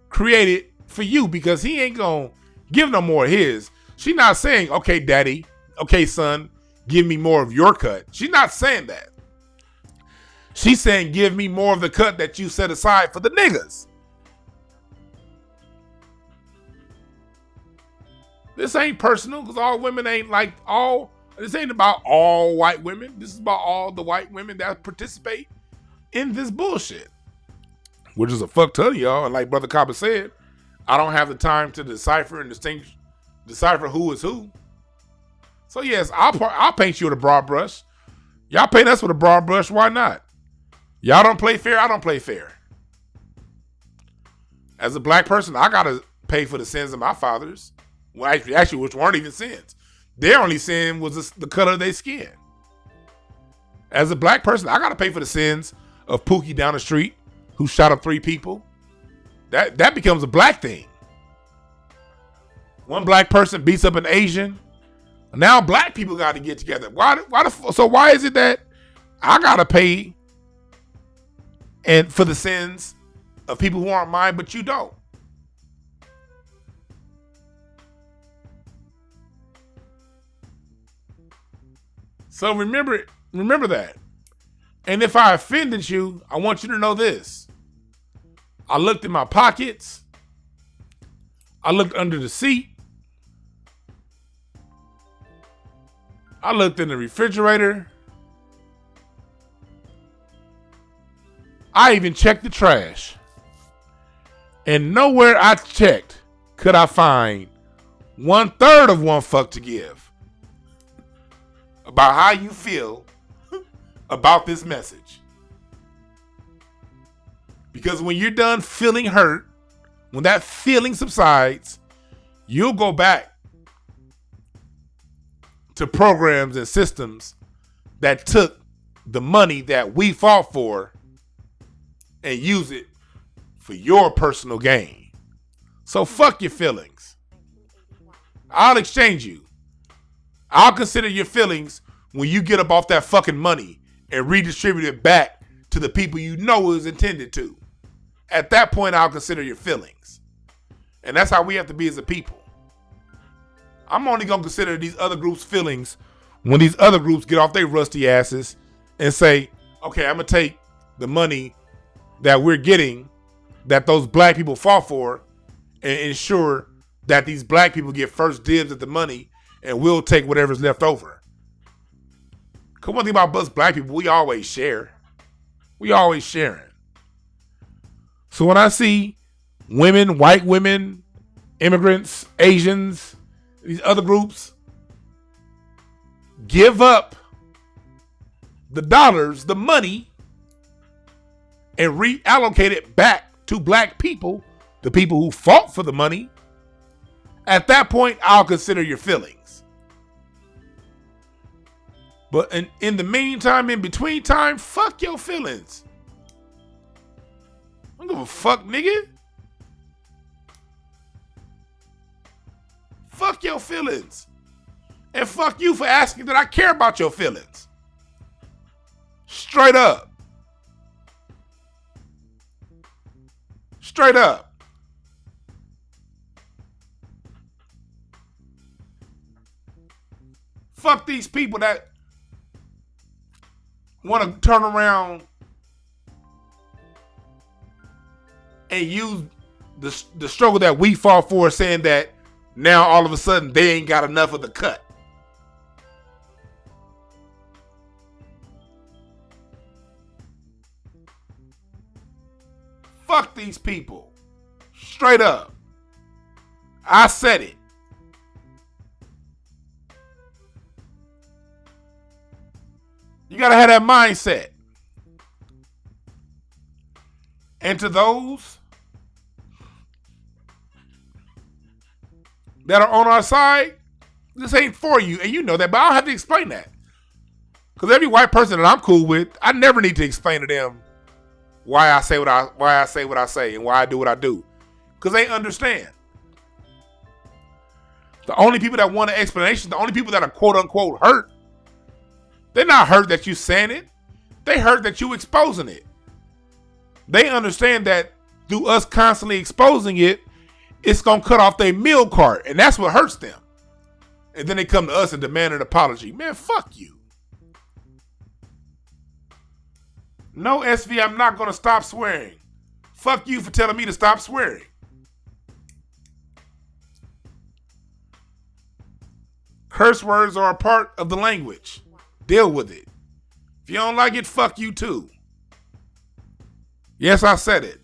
created for you, because he ain't gonna give no more of his. She's not saying, okay, daddy, okay, son, give me more of your cut. She's not saying that. She's saying, give me more of the cut that you set aside for the niggas. This ain't personal because all women ain't like all. This ain't about all white women. This is about all the white women that participate in this bullshit. Which is a fuck ton of y'all. And like Brother Copper said, I don't have the time to decipher and decipher who is who. So yes, I'll paint you with a broad brush. Y'all paint us with a broad brush. Why not? Y'all don't play fair. I don't play fair. As a black person, I gotta pay for the sins of my fathers. Well, actually, which weren't even sins. Their only sin was the color of their skin. As a black person, I gotta pay for the sins of Pookie down the street who shot up 3 people. That becomes a black thing. One black person beats up an Asian. Now black people got to get together. So why is it that I gotta pay and for the sins of people who aren't mine, but you don't? So remember that. And if I offended you, I want you to know this. I looked in my pockets. I looked under the seat. I looked in the refrigerator. I even checked the trash. And nowhere I checked could I find 1/3 of one fuck to give about how you feel about this message. Because when you're done feeling hurt, when that feeling subsides, you'll go back to programs and systems that took the money that we fought for and use it for your personal gain. So fuck your feelings. I'll exchange you. I'll consider your feelings when you get up off that fucking money and redistribute it back to the people you know it was intended to. At that point, I'll consider your feelings. And that's how we have to be as a people. I'm only going to consider these other groups' feelings when these other groups get off their rusty asses and say, okay, I'm going to take the money that we're getting, that those black people fought for, and ensure that these black people get first dibs at the money, and we'll take whatever's left over. Because one thing about us black people, we always share. We always sharing. So when I see women, white women, immigrants, Asians, these other groups give up the dollars, the money, and reallocate it back to black people, the people who fought for the money, at that point, I'll consider your feelings. But in the meantime, in between time, fuck your feelings. I don't give a fuck, nigga. Fuck your feelings. And fuck you for asking that I care about your feelings. Straight up. Straight up. Fuck these people that want to turn around and use the struggle that we fought for, saying that now all of a sudden they ain't got enough of the cut. Fuck these people. Straight up. I said it. You gotta have that mindset. And to those that are on our side, this ain't for you. And you know that, but I don't have to explain that. Because every white person that I'm cool with, I never need to explain to them why I say what I say and why I do what I do. Because they understand. The only people that want an explanation, the only people that are quote unquote hurt, they're not hurt that you saying it. They hurt that you exposing it. They understand that through us constantly exposing it, it's going to cut off their meal cart. And that's what hurts them. And then they come to us and demand an apology. Man, fuck you. No, SV, I'm not going to stop swearing. Fuck you for telling me to stop swearing. Curse words are a part of the language. Deal with it. If you don't like it, fuck you too. Yes, I said it.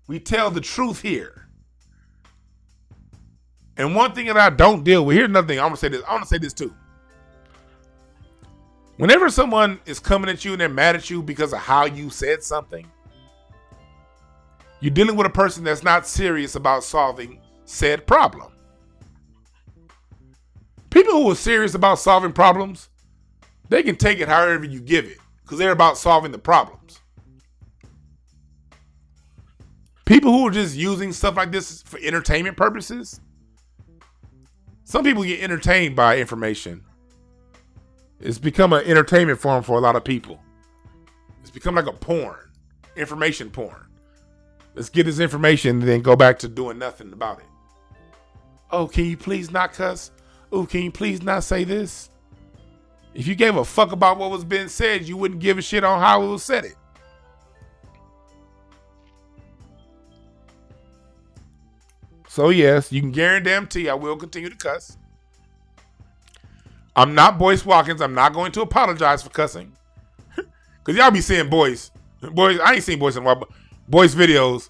We tell the truth here. And one thing that I don't deal with, here's another thing. I want to say this too. Whenever someone is coming at you and they're mad at you because of how you said something, you're dealing with a person that's not serious about solving said problem. People who are serious about solving problems, they can take it however you give it because they're about solving the problems. People who are just using stuff like this for entertainment purposes, some people get entertained by information. It's become an entertainment form for a lot of people. It's become like a porn, information porn. Let's get this information and then go back to doing nothing about it. Oh, can you please not cuss? Oh, can you please not say this? If you gave a fuck about what was being said, you wouldn't give a shit on how it was said it. So yes, you can guarantee I will continue to cuss. I'm not Boyce Watkins. I'm not going to apologize for cussing. Because y'all be seeing Boyce. I ain't seen Boyce in a while, but Boyce videos.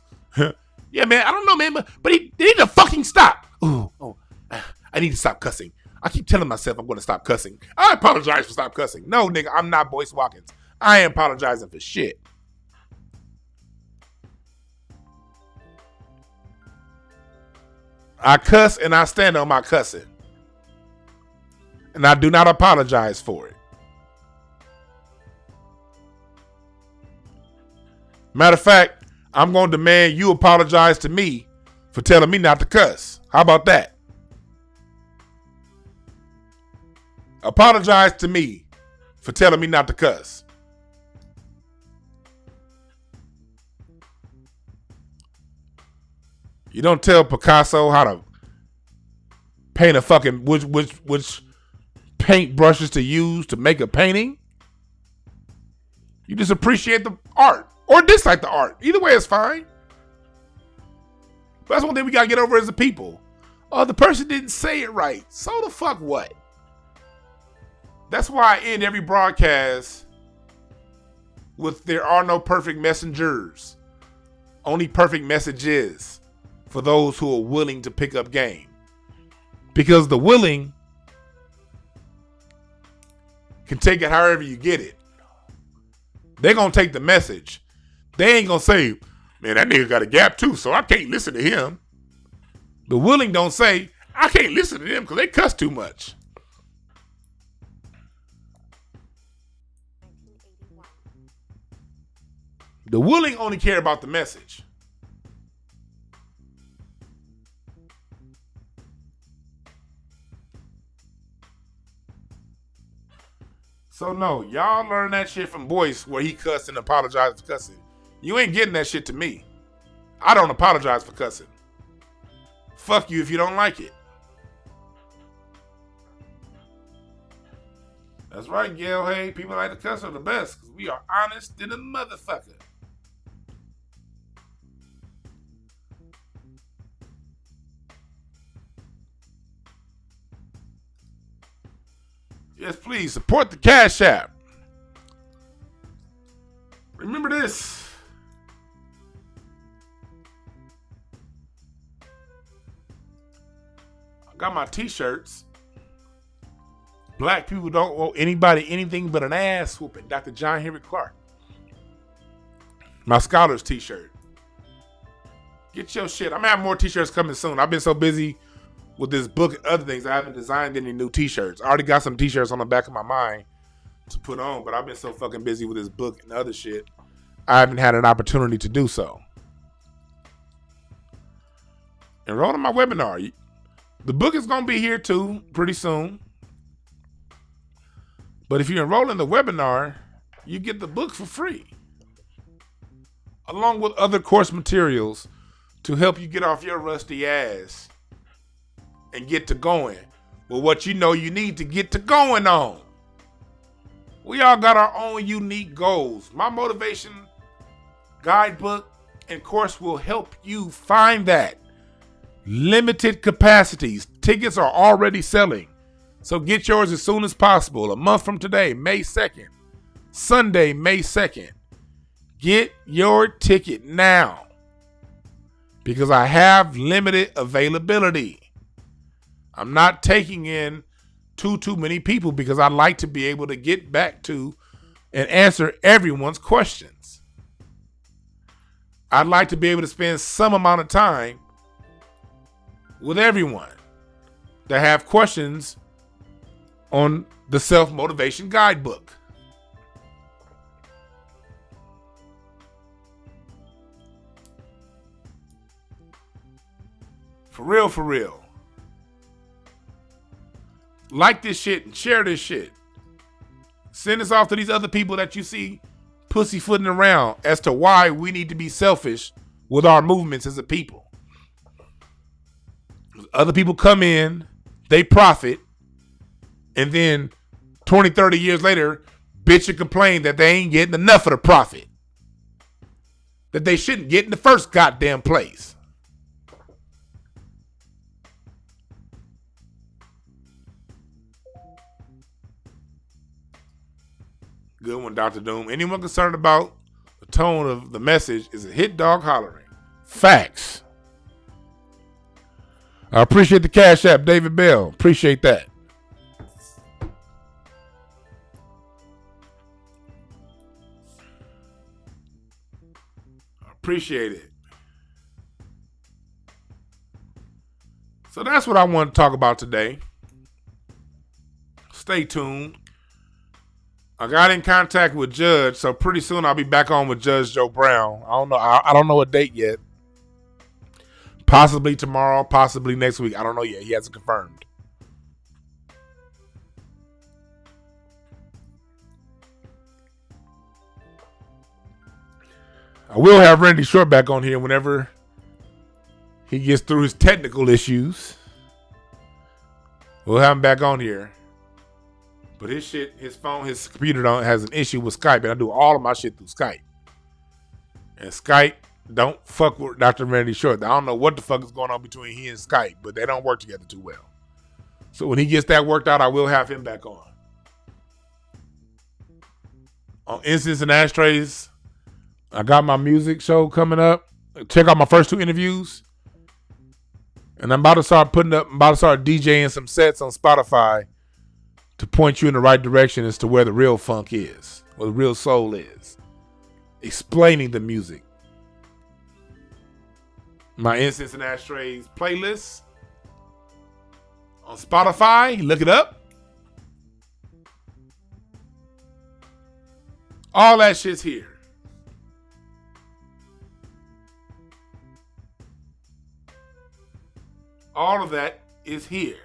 Yeah, man, I don't know, man, but they need to fucking stop. I need to stop cussing. I keep telling myself I'm going to stop cussing. I apologize for stop cussing. No, nigga, I'm not Boyce Watkins. I ain't apologizing for shit. I cuss and I stand on my cussing. And I do not apologize for it. Matter of fact, I'm going to demand you apologize to me for telling me not to cuss. How about that? Apologize to me for telling me not to cuss. You don't tell Picasso how to paint a fucking which paint brushes to use to make a painting. You just appreciate the art or dislike the art. Either way is fine. But that's one thing we gotta get over as a people. Oh, the person didn't say it right. So the fuck what? That's why I end every broadcast with there are no perfect messengers. Only perfect messages for those who are willing to pick up game. Because the willing can take it however you get it. They're going to take the message. They ain't going to say, man, that nigga got a gap too, so I can't listen to him. The willing don't say, I can't listen to them because they cuss too much. The willing only care about the message. So no, y'all learn that shit from Boyce where he cussed and apologized for cussing. You ain't getting that shit to me. I don't apologize for cussing. Fuck you if you don't like it. That's right, Gail. Hey, people like to cuss are the best because we are honest than a motherfucker. Yes, please support the Cash App. Remember this. I got my t-shirts. Black people don't owe anybody anything but an ass whooping. Dr. John Henry Clark. My Scholars t-shirt. Get your shit. I'm gonna have more t-shirts coming soon. I've been so busy with this book and other things, I haven't designed any new t-shirts. I already got some t-shirts on the back of my mind to put on, but I've been so fucking busy with this book and other shit, I haven't had an opportunity to do so. Enroll in my webinar. The book is going to be here too pretty soon. But if you enroll in the webinar, you get the book for free, along with other course materials to help you get off your rusty ass and get to going with what you know you need to get to going on. We all got our own unique goals. My motivation guidebook and course will help you find that. Limited capacities. Tickets are already selling. So get yours as soon as possible. A month from today, May 2nd. Sunday, May 2nd. Get your ticket now. Because I have limited availability. I'm not taking in too many people because I like to be able to get back to and answer everyone's questions. I'd like to be able to spend some amount of time with everyone that have questions on the self-motivation guidebook. For real, for real. Like this shit and share this shit. Send this off to these other people that you see pussyfooting around as to why we need to be selfish with our movements as a people. Other people come in, they profit, and then 20, 30 years later, bitch and complain that they ain't getting enough of the profit that they shouldn't get in the first goddamn place. Good one, Dr. Doom. Anyone concerned about the tone of the message is a hit dog hollering. Facts. I appreciate the Cash App, David Bell. Appreciate that. I appreciate it. So that's what I want to talk about today. Stay tuned. I got in contact with Judge, so pretty soon I'll be back on with Judge Joe Brown. I don't know a date yet. Possibly tomorrow, possibly next week. I don't know yet. He hasn't confirmed. I will have Randy Short back on here whenever he gets through his technical issues. We'll have him back on here. But his shit, his phone, his computer has an issue with Skype, and I do all of my shit through Skype. And Skype don't fuck with Dr. Randy Short. I don't know what the fuck is going on between he and Skype, but they don't work together too well. So when he gets that worked out, I will have him back on. On Instance and Ashtrays, I got my music show coming up. Check out my first 2 interviews. And I'm about to start DJing some sets on Spotify to point you in the right direction as to where the real funk is, where the real soul is. Explaining the music. My Incense and Ashtrays playlist on Spotify. Look it up. All that shit's here. All of that is here.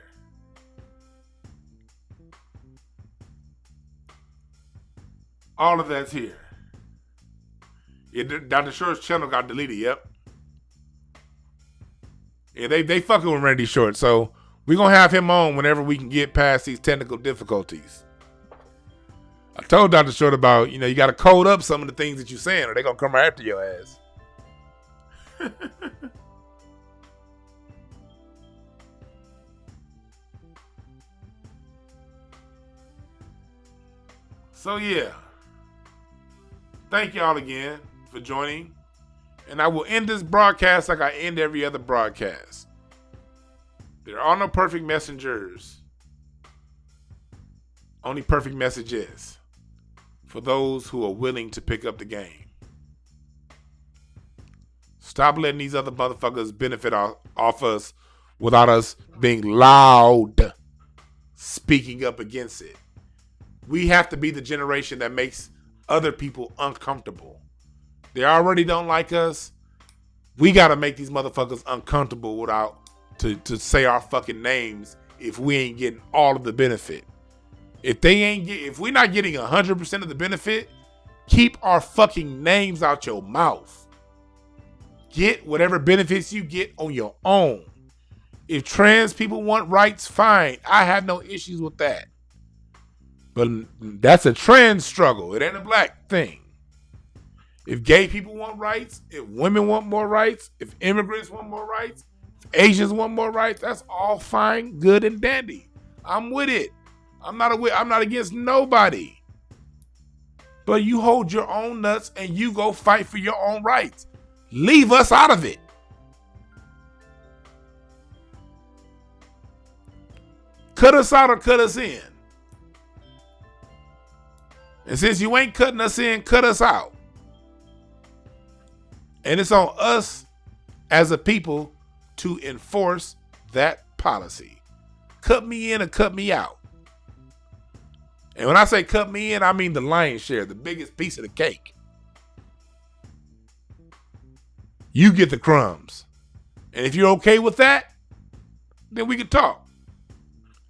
All of that's here. Yeah, Dr. Short's channel got deleted, yep. Yeah, they fucking with Randy Short, so we're going to have him on whenever we can get past these technical difficulties. I told Dr. Short about, you got to code up some of the things that you're saying or they're going to come right after your ass. So, yeah. Thank y'all again for joining. And I will end this broadcast like I end every other broadcast. There are no perfect messengers. Only perfect messages for those who are willing to pick up the game. Stop letting these other motherfuckers benefit off us without us being loud, speaking up against it. We have to be the generation that makes other people uncomfortable. They already don't like us. We got to make these motherfuckers uncomfortable without to say our fucking names if we ain't getting all of the benefit. If we're not getting 100% of the benefit, keep our fucking names out your mouth. Get whatever benefits you get on your own. If trans people want rights, fine. I have no issues with that. But that's a trans struggle. It ain't a black thing. If gay people want rights, if women want more rights, if immigrants want more rights, if Asians want more rights, that's all fine, good, and dandy. I'm with it. I'm not against nobody. But you hold your own nuts and you go fight for your own rights. Leave us out of it. Cut us out or cut us in. And since you ain't cutting us in, cut us out. And it's on us as a people to enforce that policy. Cut me in or cut me out. And when I say cut me in, I mean the lion's share, the biggest piece of the cake. You get the crumbs. And if you're okay with that, then we can talk.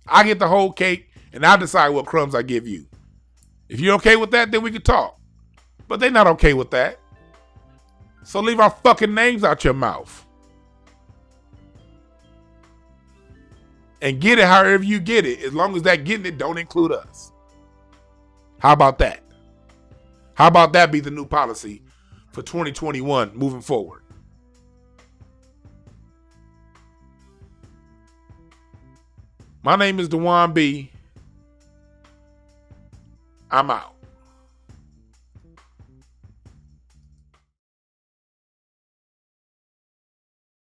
I get the whole cake and I decide what crumbs I give you. If you're okay with that, then we can talk. But they're not okay with that. So leave our fucking names out your mouth. And get it however you get it, as long as that getting it don't include us. How about that? How about that be the new policy for 2021 moving forward? My name is Dwan B. I'm out.